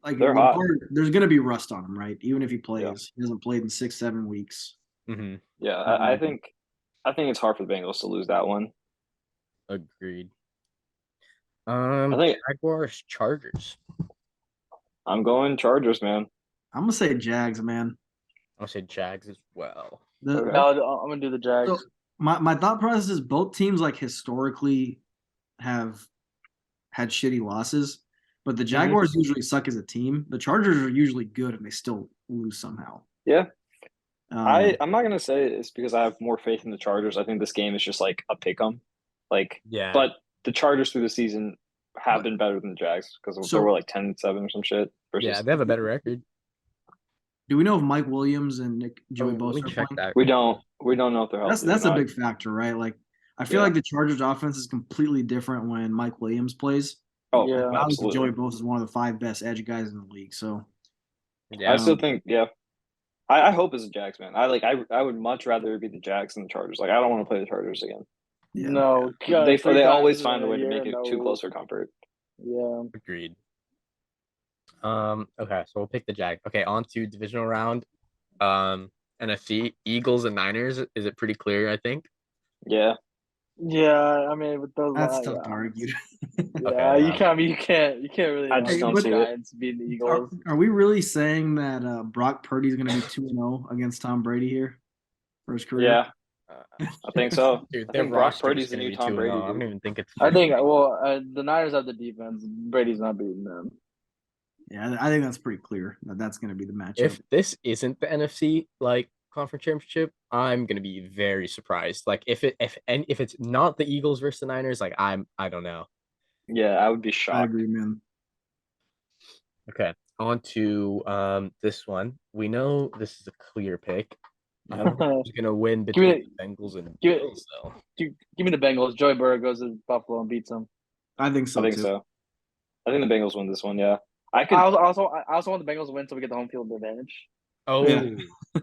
like there's gonna be rust on him, right? Even if he plays, he hasn't played in 6-7 weeks. Mm-hmm. Yeah, I think it's hard for the Bengals to lose that one. Agreed. I think Jaguars, Chargers. I'm going Chargers, man. I'm gonna say Jags, man. I'm gonna say Jags as well. I'm gonna do the Jags. So my thought process is both teams like historically have had shitty losses, but the Jaguars usually suck as a team. The Chargers are usually good and they still lose somehow. Yeah. I'm not gonna say it's because I have more faith in the Chargers. I think this game is just like a pick 'em. But the Chargers through the season have been better than the Jags because they were like 10-7 or some shit. Yeah, they have a better record. Do we know if Mike Williams and Joey Bosa check that? We don't know if they're healthy. That's a big factor, right? Like I feel like the Chargers offense is completely different when Mike Williams plays. Oh, yeah, absolutely. Joey Bosa is one of the 5 best edge guys in the league. So I still think, I hope it's the Jags, man. I would much rather be the Jags than the Chargers. Like I don't want to play the Chargers again. Yeah. No, they always find a way to make it too close for comfort. Yeah, agreed. Okay, so we'll pick the Jag. Okay, on to divisional round. NFC, Eagles and Niners. Is it pretty clear? I think. Yeah. Yeah, I mean, with those that's tough to argue. You can't really. I just don't see Giants beating the Eagles. Are we really saying that Brock Purdy is going to be 2-0 against Tom Brady here for his career? Yeah. I think so. Dude, I think Brock Purdy's the new Tom Brady. I don't even think it's. I think the Niners have the defense. Brady's not beating them. Yeah, I think that's pretty clear that's going to be the matchup. If this isn't the NFC conference championship, I'm going to be very surprised. Like if it's not the Eagles versus the Niners, I don't know. Yeah, I would be shocked. I agree, man. Okay, on to this one. We know this is a clear pick. I don't know who's gonna win between the Bengals and Bills, though. Give me the Bengals. Joey Burrow goes to Buffalo and beats them. I think so. I think the Bengals win this one. Yeah, I also want the Bengals to win so we get the home field advantage. Oh,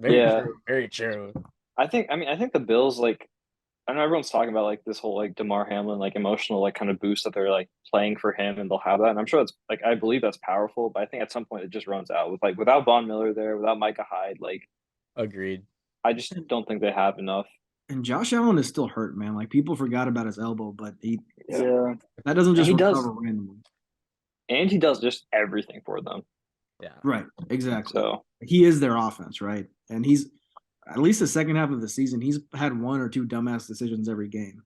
yeah, very true. I think the Bills I know everyone's talking about this whole DeMar Hamlin emotional kind of boost that they're playing for him and they'll have that, and I'm sure that's I believe that's powerful, but I think at some point it just runs out with without Von Miller there, without Micah Hyde. Agreed. I just don't think they have enough. And Josh Allen is still hurt, man. Like people forgot about his elbow, but that doesn't just recover randomly. And he does just everything for them. Yeah. Right. Exactly. So he is their offense, right? And he's at least the second half of the season, he's had one or two dumbass decisions every game.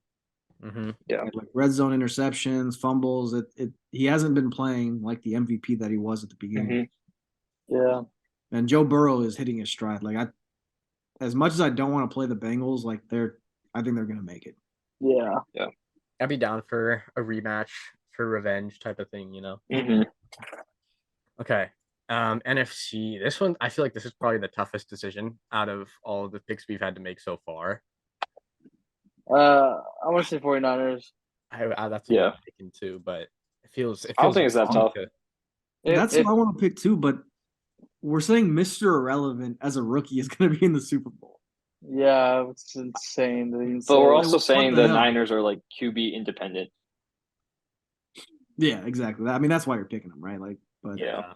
Mm-hmm. Yeah. Like red zone interceptions, fumbles. He hasn't been playing like the MVP that he was at the beginning. Mm-hmm. Yeah. And Joe Burrow is hitting his stride. Like as much as I don't want to play the Bengals, like I think they're gonna make it. Yeah. Yeah. I'd be down for a rematch for revenge type of thing, Mm-hmm. Okay. NFC. This one, I feel like this is probably the toughest decision out of all of the picks we've had to make so far. I want to say 49ers. That's what I'm picking too, but it feels. I don't think it's that tough. That's what I want to pick too, but we're saying Mr. Irrelevant as a rookie is going to be in the Super Bowl. Yeah, it's insane. But we're also saying the Niners are like QB independent. Yeah, exactly. I mean, that's why you're picking them, right? Like, but yeah,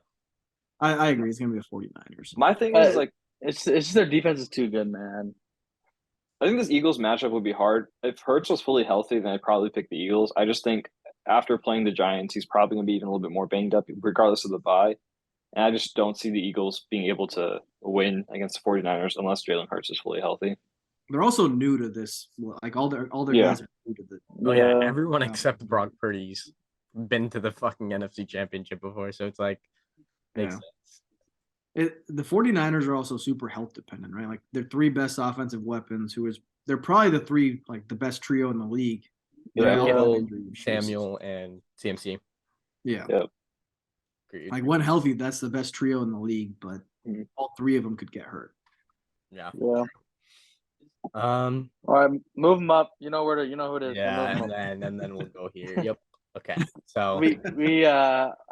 I agree. It's going to be the 49ers. My thing is like it's just their defense is too good, man. I think this Eagles matchup would be hard. If Hurts was fully healthy, then I'd probably pick the Eagles. I just think after playing the Giants, he's probably going to be even a little bit more banged up, regardless of the bye. And I just don't see the Eagles being able to win against the 49ers unless Jalen Hurts is fully healthy. They're also new to this. Like all their guys are new to this. Oh yeah, everyone except Brock Purdy's been to the fucking NFC Championship before, so it's like makes sense. The 49ers are also super health dependent, right? Like their three best offensive weapons, they're probably the three like the best trio in the league. Yeah, Kittle, Samuel, and CMC. Yeah. Yep. Agreed. Like when healthy, that's the best trio in the league, but all three of them could get hurt. Yeah. Yeah. All right, move them up. You know who it is. Yeah, and then we'll go here. Yep. Okay. So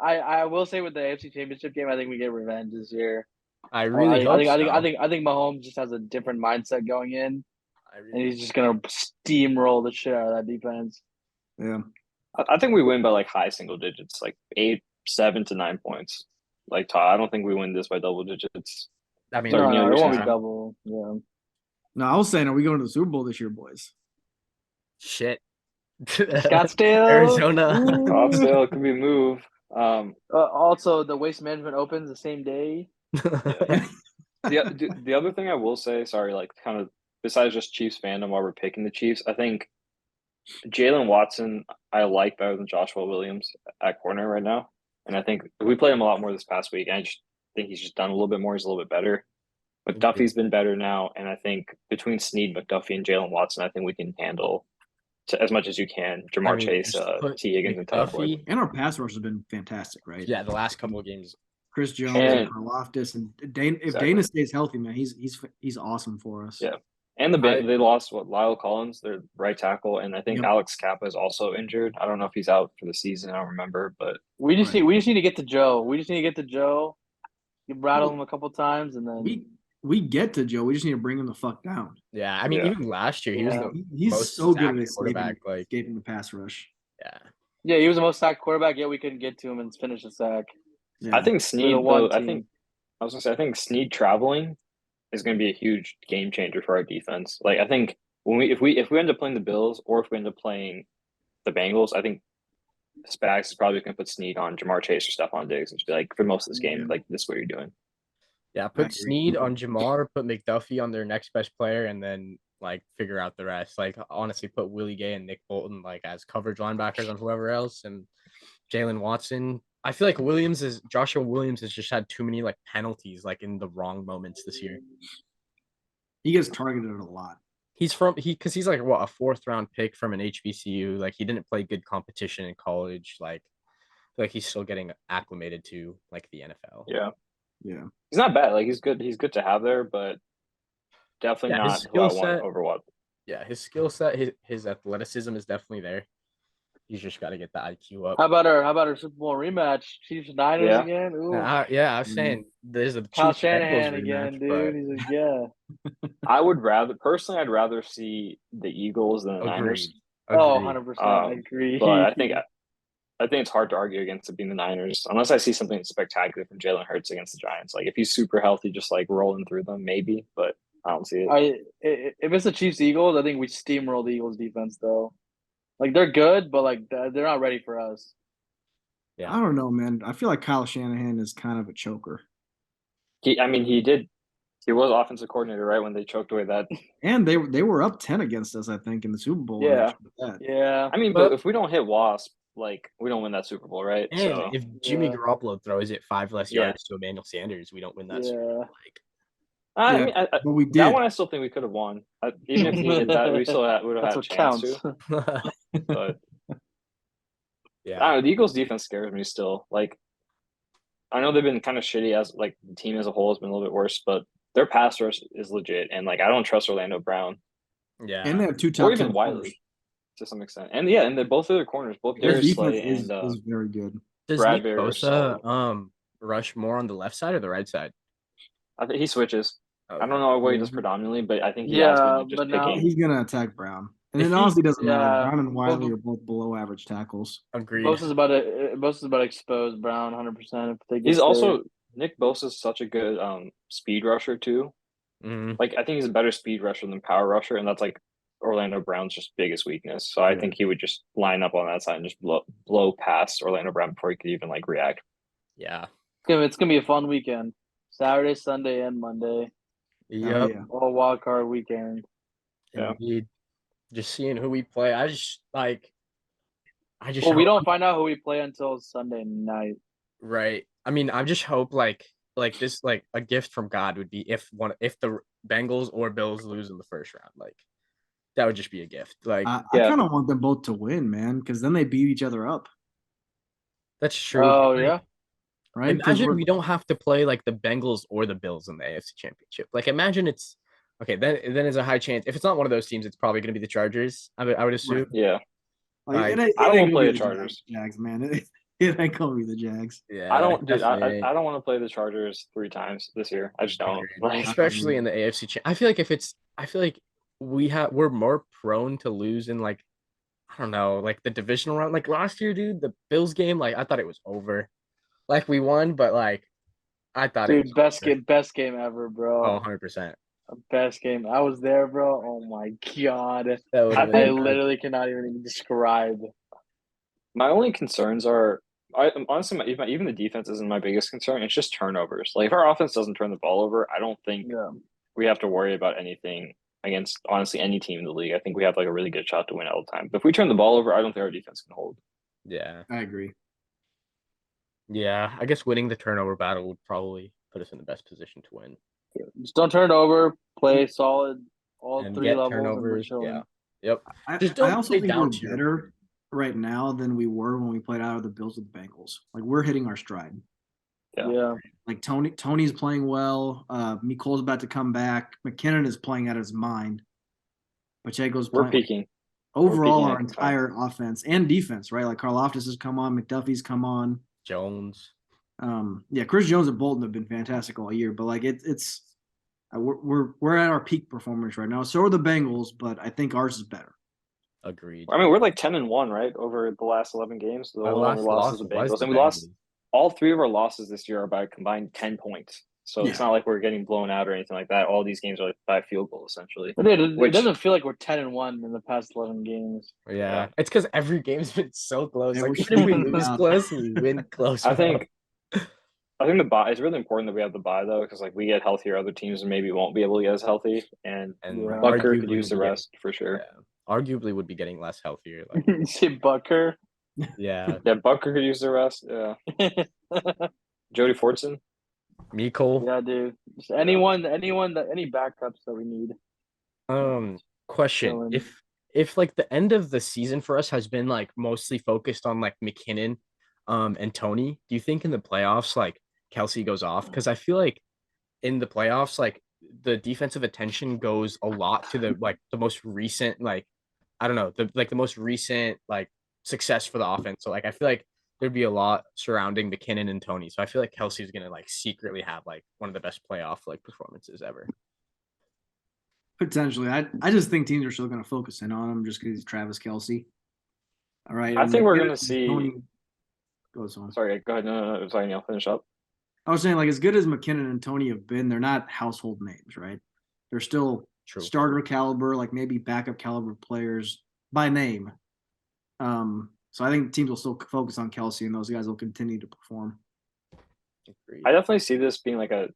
I will say with the AFC Championship game, I think we get revenge this year. I really hope so. I think Mahomes just has a different mindset going in, and he's just gonna steamroll the shit out of that defense. Yeah. I think we win by like high single digits, like 8, 7 to 9 points. Like Todd, I don't think we win this by double digits. I mean, it won't be double. Yeah. No, I was saying, are we going to the Super Bowl this year, boys? Shit. Scottsdale, Arizona. Scottsdale could be a move. Also, the Waste Management opens the same day. The other thing I will say, sorry, like kind of besides just Chiefs fandom while we're picking the Chiefs, I think Jalen Watson I like better than Joshua Williams at corner right now. And I think we played him a lot more this past week. I just think he's just done a little bit more. He's a little bit better. McDuffie's been better now. And I think between Snead, McDuffie, and Jalen Watson, I think we can handle as much as you can. Jamar Chase, T. Higgins, and Tyler. And our pass rush has been fantastic, right? Yeah, the last couple of games. Chris Jones and Loftus and Dana. If Dana stays healthy, man, he's awesome for us. Yeah. And they lost Lyle Collins, their right tackle, and I think Alex Kappa is also injured. I don't know if he's out for the season. I don't remember, but we just need to get to Joe. You rattle him a couple times, and then we get to Joe. We just need to bring him the fuck down. Yeah, I mean, even last year he was he's most so good at escaping the pass rush. Yeah, he was the most sacked quarterback. Yet we couldn't get to him and finish the sack. Yeah. I think Snead. I think Snead traveling is going to be a huge game changer for our defense. Like I think if we end up playing the Bills or if we end up playing the Bengals, I think Spags is probably going to put Snead on Jamar Chase or Stephon Diggs and just be like, for most of this game, like this is what you're doing. Yeah, put Snead on Jamar, put McDuffie on their next best player, and then like figure out the rest. Like honestly, put Willie Gay and Nick Bolton like as coverage linebackers on whoever else, and Jalen Watson. I feel like Joshua Williams has just had too many like penalties like in the wrong moments this year. He gets targeted a lot. Because he's like a 4th round pick from an HBCU. Like he didn't play good competition in college. Like he's still getting acclimated to like the NFL. Yeah. He's not bad. Like he's good. He's good to have there, but definitely not who I want over what. Yeah, his skill set, his athleticism is definitely there. He's just got to get the IQ up. How about our Super Bowl rematch? Chiefs Niners again? Ooh. I was saying there's a Kyle Shanahan again, dude. He's like, I'd rather see the Eagles than the Niners. Agreed. Oh, 100%. I agree. But I think it's hard to argue against it being the Niners unless I see something spectacular from Jalen Hurts against the Giants. Like if he's super healthy, just like rolling through them, maybe. But I don't see it. If it's the Chiefs Eagles, I think we steamroll the Eagles defense though. Like they're good, but like they're not ready for us. Yeah. I don't know, man. I feel like Kyle Shanahan is kind of a choker. He was offensive coordinator, right, when they choked away that. And they were up 10 against us, I think, in the Super Bowl. Yeah. Yeah. I mean, but if we don't hit Wasp, like we don't win that Super Bowl, right? And so, if Jimmy Garoppolo throws it 5 less yards to Emmanuel Sanders, we don't win that Super Bowl. Like, I mean, but we did. That one I still think we could have won. Even if we did that, we still would have had a chance to. But yeah, I don't know, the Eagles' defense scares me still. Like, I know they've been kind of shitty as like the team as a whole has been a little bit worse, but their pass rush is legit, and like I don't trust Orlando Brown. Yeah, and they have 2 top or even Wiley to some extent, and they're both of their corners, both Darius Slay and is very good. Does Bradbury Nick Bosa rush more on the left side or the right side? I think he switches. Okay. I don't know what he does predominantly, but I think he has been just picking. He's gonna attack Brown. And it honestly doesn't matter. Brown and Wiley are both below average tackles. Agreed. Bosa's about to expose Brown 100%. He's also Nick Bosa's such a good speed rusher too. Mm-hmm. Like I think he's a better speed rusher than power rusher, and that's like Orlando Brown's just biggest weakness. So I think he would just line up on that side and just blow past Orlando Brown before he could even like react. Yeah, it's gonna be a fun weekend. Saturday, Sunday, and Monday. Yep. All wild card weekend. Yeah. Indeed. Just seeing who we play. Well, we don't find out who we play until Sunday night. Right. I mean, I just hope like this, like a gift from God would be if the Bengals or Bills lose in the first round. Like that would just be a gift. Like I kind of want them both to win, man, because then they beat each other up. That's true. Oh yeah. Right. Imagine we don't have to play like the Bengals or the Bills in the AFC Championship. Like imagine it's okay. Then there's a high chance if it's not one of those teams, it's probably going to be the Chargers. I would assume. Right. Yeah. Like, I don't want to play the Chargers. Jags, man. It ain't gonna be the Jags. Yeah. I don't want to play the Chargers 3 times this year. I just don't. Especially in the AFC. I feel like we're more prone to lose in like I don't know, like the divisional round. Like last year, dude, the Bills game, like I thought it was over. Like we won, but like I thought it was best game ever, bro. Oh, 100%. Best game. I was there, bro. Oh my god. I literally cannot even describe. My only concerns are honestly even the defense isn't my biggest concern. It's just turnovers. Like if our offense doesn't turn the ball over, I don't think we have to worry about anything against honestly any team in the league. I think we have like a really good shot to win all the time. But if we turn the ball over, I don't think our defense can hold. Yeah. I agree. Yeah, I guess winning the turnover battle would probably put us in the best position to win. Just don't turn it over. Play solid all and 3 levels. Turnovers. Yeah. Yep. I also think we're better right now than we were when we played out of the Bills with the Bengals. Like we're hitting our stride. Yeah. Like Tony's playing well. Mikol's about to come back. McKinnon is playing out of his mind. Pacheco's playing. We're peaking. Overall, our entire offense and defense, right? Like Karlaftis has come on, McDuffie's come on. Jones. Chris Jones and Bolton have been fantastic all year, but like we're at our peak performance right now. So are the Bengals, but I think ours is better. Agreed. I mean, we're like 10-1, right, over the last 11 games. The only one we lost is the Bengals, and we lost all 3 of our losses this year are by a combined 10 points. So it's not like we're getting blown out or anything like that. All these games are like by field goal essentially. It doesn't feel like we're 10-1 in the past 11 games. Yeah. It's because every game's been so close. Yeah, like even if we lose close, we win close. I think the bye. It's really important that we have the bye though, because like we get healthier, other teams maybe won't be able to get as healthy, and Butker could use the rest for sure. Yeah. Arguably, would be getting less healthier. Like you say Butker. Yeah. Yeah, Butker could use the rest. Yeah. Jody Fortson. Mecole. Yeah, dude. Just any backups that we need. Question: If like the end of the season for us has been like mostly focused on like McKinnon, and Tony, do you think in the playoffs like Kelsey goes off? Because I feel like in the playoffs, like the defensive attention goes a lot to the most recent the most recent like success for the offense. So like I feel like there'd be a lot surrounding McKinnon and Tony. So I feel like Kelsey's gonna like secretly have like one of the best playoff like performances ever. Potentially. I just think teams are still gonna focus in on him just because he's Travis Kelce. All right. I think we're gonna see Tony... goes on. Sorry, go ahead. No. Sorry, Neel, finish up. I was saying, like, as good as McKinnon and Tony have been, they're not household names, right? They're still starter caliber, like maybe backup caliber players by name. So I think teams will still focus on Kelce, and those guys will continue to perform. I definitely see this being like a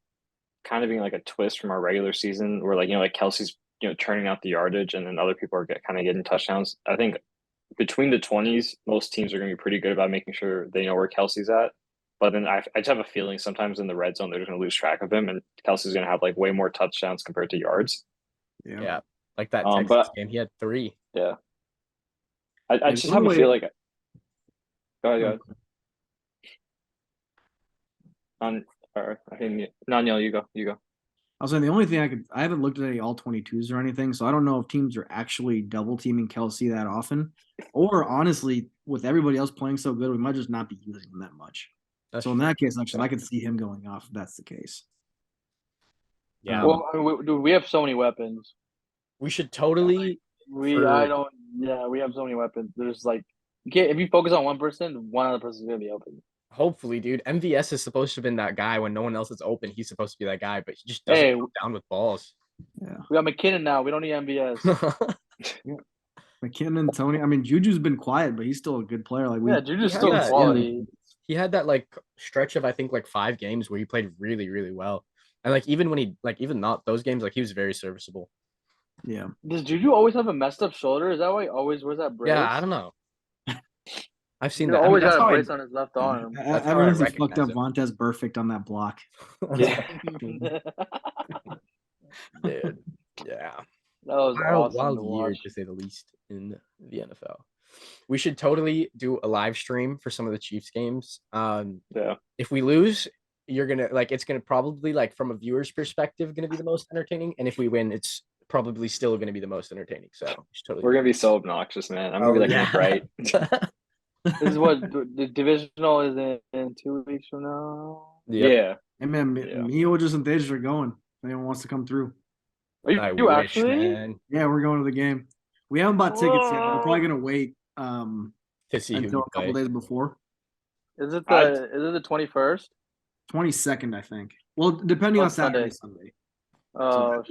twist from our regular season, where like Kelce's turning out the yardage, and then other people are kind of getting touchdowns. I think between the 20s, most teams are going to be pretty good about making sure they know where Kelce's at. But then I just have a feeling sometimes in the red zone they're just going to lose track of him, and Kelce's going to have like way more touchdowns compared to yards. Yeah, like that Texas game, he had 3. Yeah, I just have a feel like. Go ahead. I think Neel, you go. I was saying the only thing I haven't looked at any all 22s or anything, so I don't know if teams are actually double teaming Kelce that often, or honestly, with everybody else playing so good, we might just not be using him that much. So in that case, actually, I could see him going off if that's the case. Yeah. Well, I mean, we have so many weapons. We should totally. We have so many weapons. There's like, if you focus on one person, one other person's gonna be open. Hopefully, dude. MVS is supposed to have been that guy when no one else is open. He's supposed to be that guy, but he just doesn't go down with balls. Yeah. We got McKinnon now. We don't need MVS. Yeah. McKinnon and Tony. I mean, Juju's been quiet, but he's still a good player. Juju's still quality. He had that like stretch of I think like 5 games where he played really, really well. And like even when he even not those games, like he was very serviceable. Yeah. Does Juju always have a messed up shoulder? Is that why he always wears that brace? Yeah, I don't know. I've seen he that. Always got a brace on his left arm. Everyone's fucked up Vontaze perfect on that block. Yeah. Dude. Yeah. That was awesome wild year to say the least in the NFL. We should totally do a live stream for some of the Chiefs games. If we lose, it's gonna probably like from a viewer's perspective gonna be the most entertaining, and if we win, it's probably still gonna be the most entertaining. So we're gonna be so obnoxious, man. I'm gonna be like, right. This is what the divisional is in 2 weeks from now. Yeah. Hey man, me, Ojus, and Deja are going. If anyone wants to come through. Are you actually? Man. Yeah, we're going to the game. We haven't bought tickets yet. We're probably gonna wait to see until a couple days before. Is it the 21st? 22nd, I think. Well, depending on Saturday, Sunday. Oh,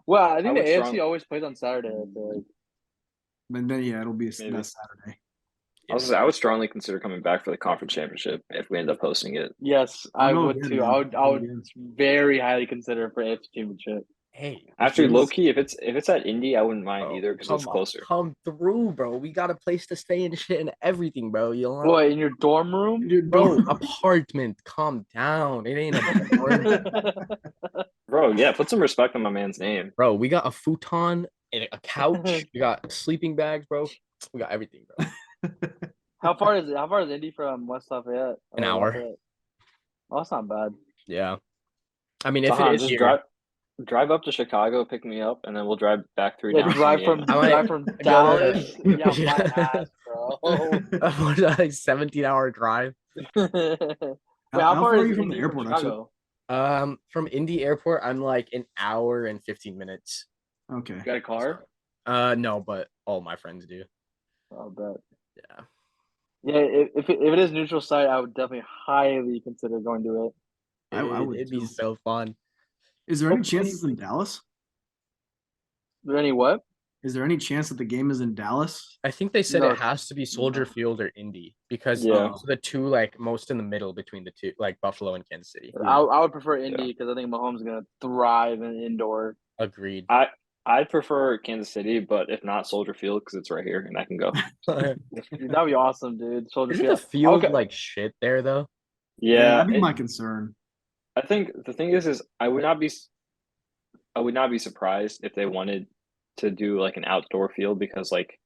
well, I think the AFC always plays on Saturday. I feel like. But then it'll be that Saturday. I would strongly consider coming back for the conference championship if we end up hosting it. Yes, I would too. I would very highly consider for AFC championship. Hey, actually, low key, if it's at Indy, I wouldn't mind either because it's closer. Come through, bro. We got a place to stay and shit and everything, bro. What, in your dorm room? Apartment. Calm down. It ain't a dorm. Bro, yeah, put some respect on my man's name. Bro, we got a futon and a couch. We got sleeping bags, bro. We got everything, bro. How far is Indy from West Lafayette? An hour. Oh, that's not bad. Yeah. I mean, if Sahan, it is just drive up to Chicago, pick me up, and then we'll drive back through. Yeah, drive from Dallas. Yeah, my ass, bro. What, like 17-hour drive. Wait, how far are you from the airport? Chicago? From Indy Airport, I'm like an hour and 15 minutes. Okay. You got a car? No, but all my friends do. I'll bet. Yeah. Yeah, if it is neutral site, I would definitely highly consider going to it. It'd be so fun. Is there any chances in Dallas? Is there any what? Is there any chance that the game is in Dallas? I think they said it has to be Soldier Field or Indy because the two like most in the middle between the two, like Buffalo and Kansas City. I would prefer Indy because I think Mahomes is gonna thrive in indoor. Agreed. I prefer Kansas City, but if not, Soldier Field because it's right here and I can go. That'd be awesome, dude. Soldier Isn't Field. the field like shit there though? Yeah, that'd be my concern. I think the thing is I would not be surprised if they wanted to do like an outdoor field because like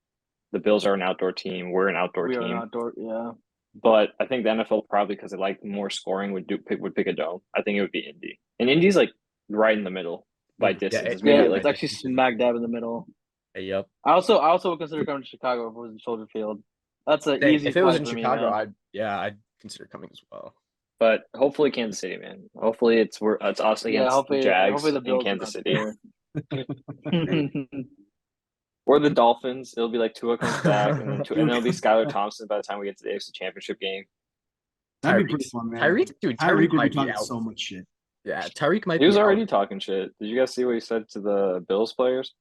the Bills are an outdoor team, we're an outdoor team. Are outdoor, yeah. But I think the NFL probably because they like more scoring would pick a dome. I think it would be Indy, and Indy's like right in the middle by distance. It's actually smack dab in the middle. Yep. I also would consider coming to Chicago if it was in Soldier Field. That's an easy. If it was in Chicago, I'd consider coming as well. But hopefully Kansas City, man. Hopefully it's us against Jags in Kansas City. Or the Dolphins. It'll be like Tua comes back, and it'll be Skylar Thompson by the time we get to the AFC Championship game. That'd be pretty fun, man. Tyreek would be talking so much shit. Yeah, Tyreek might be. He was already out. Talking shit. Did you guys see what he said to the Bills players?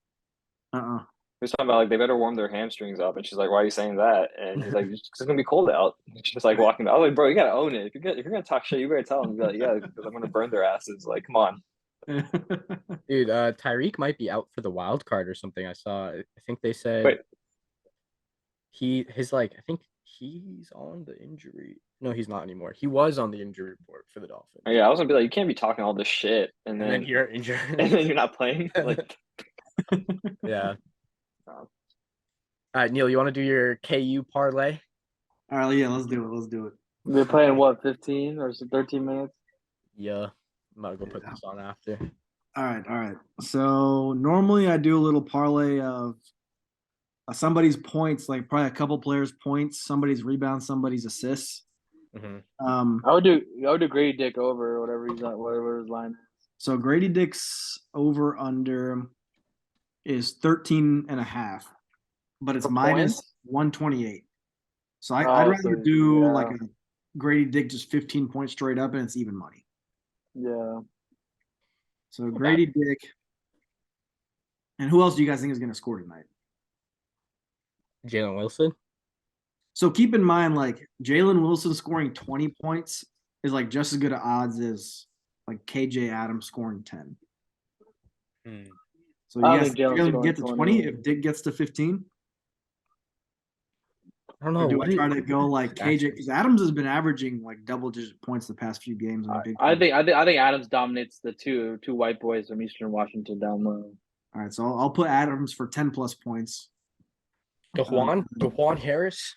He was talking about they better warm their hamstrings up, and she's like, "Why are you saying that?" And he's like, "It's gonna be cold out." And she's like walking. I was like, "Bro, you gotta own it. If you're gonna talk shit, you better tell them." Like, "Yeah, because I'm gonna burn their asses." Like, come on. Dude, Tyreek might be out for the wild card or something. I saw. I think they said I think he's on the injury. No, he's not anymore. He was on the injury report for the Dolphins. Oh, yeah, I was gonna be like, you can't be talking all this shit and then you're injured and then you're not playing. Like, yeah. All right, Neel, you want to do your KU parlay? All right, yeah, let's do it. They're playing what, 15 or 13 minutes? Yeah, I'm about to go put this on after. All right. So normally I do a little parlay of somebody's points, like probably a couple players' points, somebody's rebounds, somebody's assists. Mm-hmm. I would do Grady Dick over whatever he's on, whatever his line is. So Grady Dick's over under is 13.5, but it's minus 128. So I'd rather do like a Grady Dick just 15 points straight up, and it's even money. Yeah. So Grady Dick. And who else do you guys think is going to score tonight? Jalen Wilson. So keep in mind, like Jalen Wilson scoring 20 points is like just as good at odds as like KJ Adams scoring 10. So you guys Jalen get to 20 if Dick gets to 15. I don't know. Do I try to go like KJ? Because Adams has been averaging like double-digit points the past few games. I think Adams dominates the two white boys from Eastern Washington down low. All right, so I'll put Adams for 10 plus points. DeJuan Harris.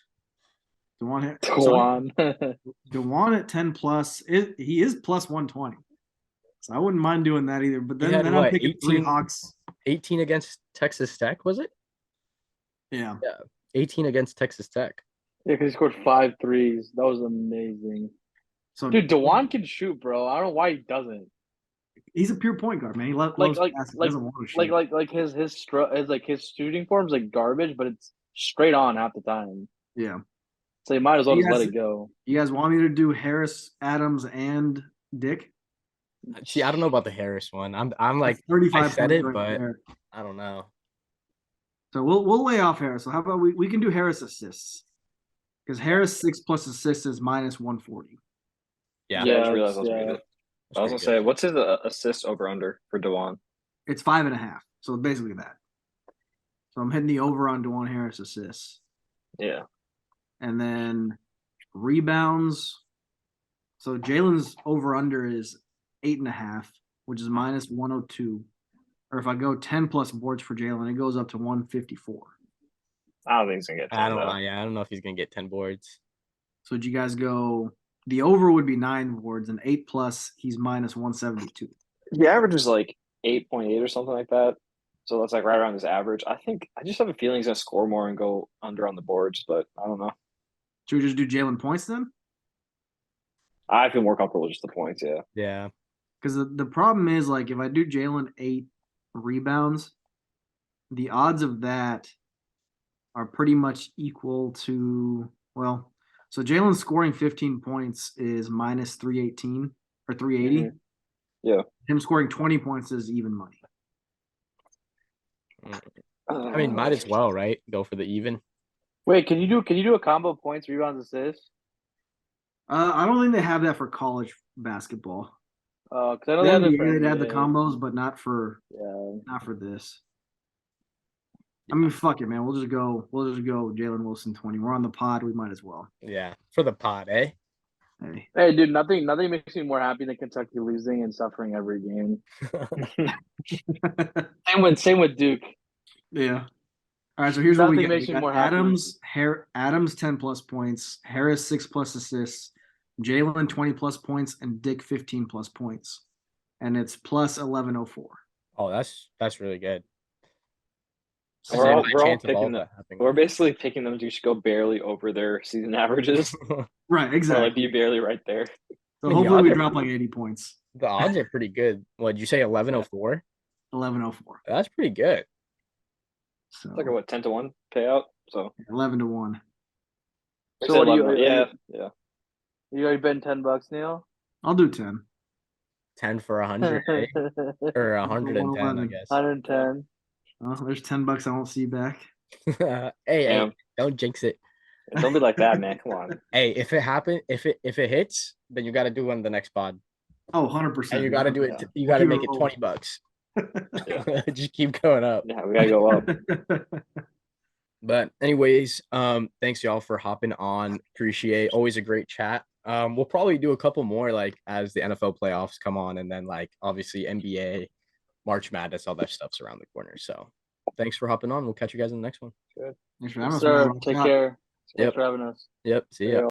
DeJuan at 10 plus. He is plus 120. So I wouldn't mind doing that either. But then I'm picking 3 Hawks. 18 against Texas Tech, was it? Yeah. 18 against Texas Tech. Yeah, because he scored 5 threes. That was amazing. So, dude, DeJuan can shoot, bro. I don't know why he doesn't. He's a pure point guard, man. He loves passes. Doesn't want to shoot. His shooting form's like garbage, but it's straight on half the time. Yeah. So you might as well just let it go. You guys want me to do Harris, Adams, and Dick? See, I don't know about the Harris one. I'm like 35. I said it, but I don't know. So we'll lay off Harris. So how about we can do Harris assists? Because Harris 6 plus assists is minus 140. Yeah, I just realized I was reading it. I was gonna say, what's his assist over under for DeJuan? It's 5.5. So basically that. So I'm hitting the over on DeJuan Harris assists. Yeah. And then rebounds. So Jalen's over under is 8.5, which is minus 102. Or if I go 10 plus boards for Jalen, it goes up to 154. I don't think he's gonna get 10. I don't know if he's gonna get 10 boards. So did you guys go? The over would be 9 boards, and 8 plus he's minus 172. The average is like 8.8 or something like that. So that's like right around his average. I just have a feeling he's gonna score more and go under on the boards, but I don't know. Should we just do Jalen points then? I feel more comfortable with just the points, yeah. Yeah. Because the problem is, like, if I do Jalen 8 rebounds, the odds of that are pretty much equal to, well, so Jalen scoring 15 points is minus 318 or 380. Mm-hmm. Yeah. Him scoring 20 points is even money. I mean, might as well, right? Go for the even. Wait, can you do a combo of points, rebounds, assists? I don't think they have that for college basketball. Because I know they'd have the combos, but not for this. I mean, fuck it, man. We'll just go Jalen Wilson 20. We're on the pod. We might as well. Yeah, for the pod, eh? Hey, dude, nothing makes me more happy than Kentucky losing and suffering every game. Same with Duke. Yeah. All right, so here's what we got. Adams 10 plus points, Harris 6 plus assists, Jalen 20 plus points, and Dick 15 plus points. And it's plus 1104. Oh, that's really good. We're basically picking them to go barely over their season averages. Right, exactly. Or like be barely right there. So hopefully we drop like 80 points. The odds are pretty good. What did you say? 1104. 1104. That's pretty good. So it's like a 10-1 payout. So 11-1. So what do you? Yeah. You already betting $10, Neel? I'll do 10. 10 for 100, or 110, I guess. 110. Oh, there's $10 I won't see back. Hey, don't jinx it. Don't be like that, man. Come on. Hey, if it hits, then you got to do one the next pod. Oh, 100%. And you got to do it. You got to make it $20. Just keep going up. Yeah, we gotta go up. But anyways, thanks y'all for hopping on. Appreciate. Always a great chat. We'll probably do a couple more like as the NFL playoffs come on, and then like obviously NBA, March Madness, all that stuff's around the corner. So thanks for hopping on. We'll catch you guys in the next one. Good. Thanks for having us. Sir, take care. Thanks Yep. for having us. Yep. See ya.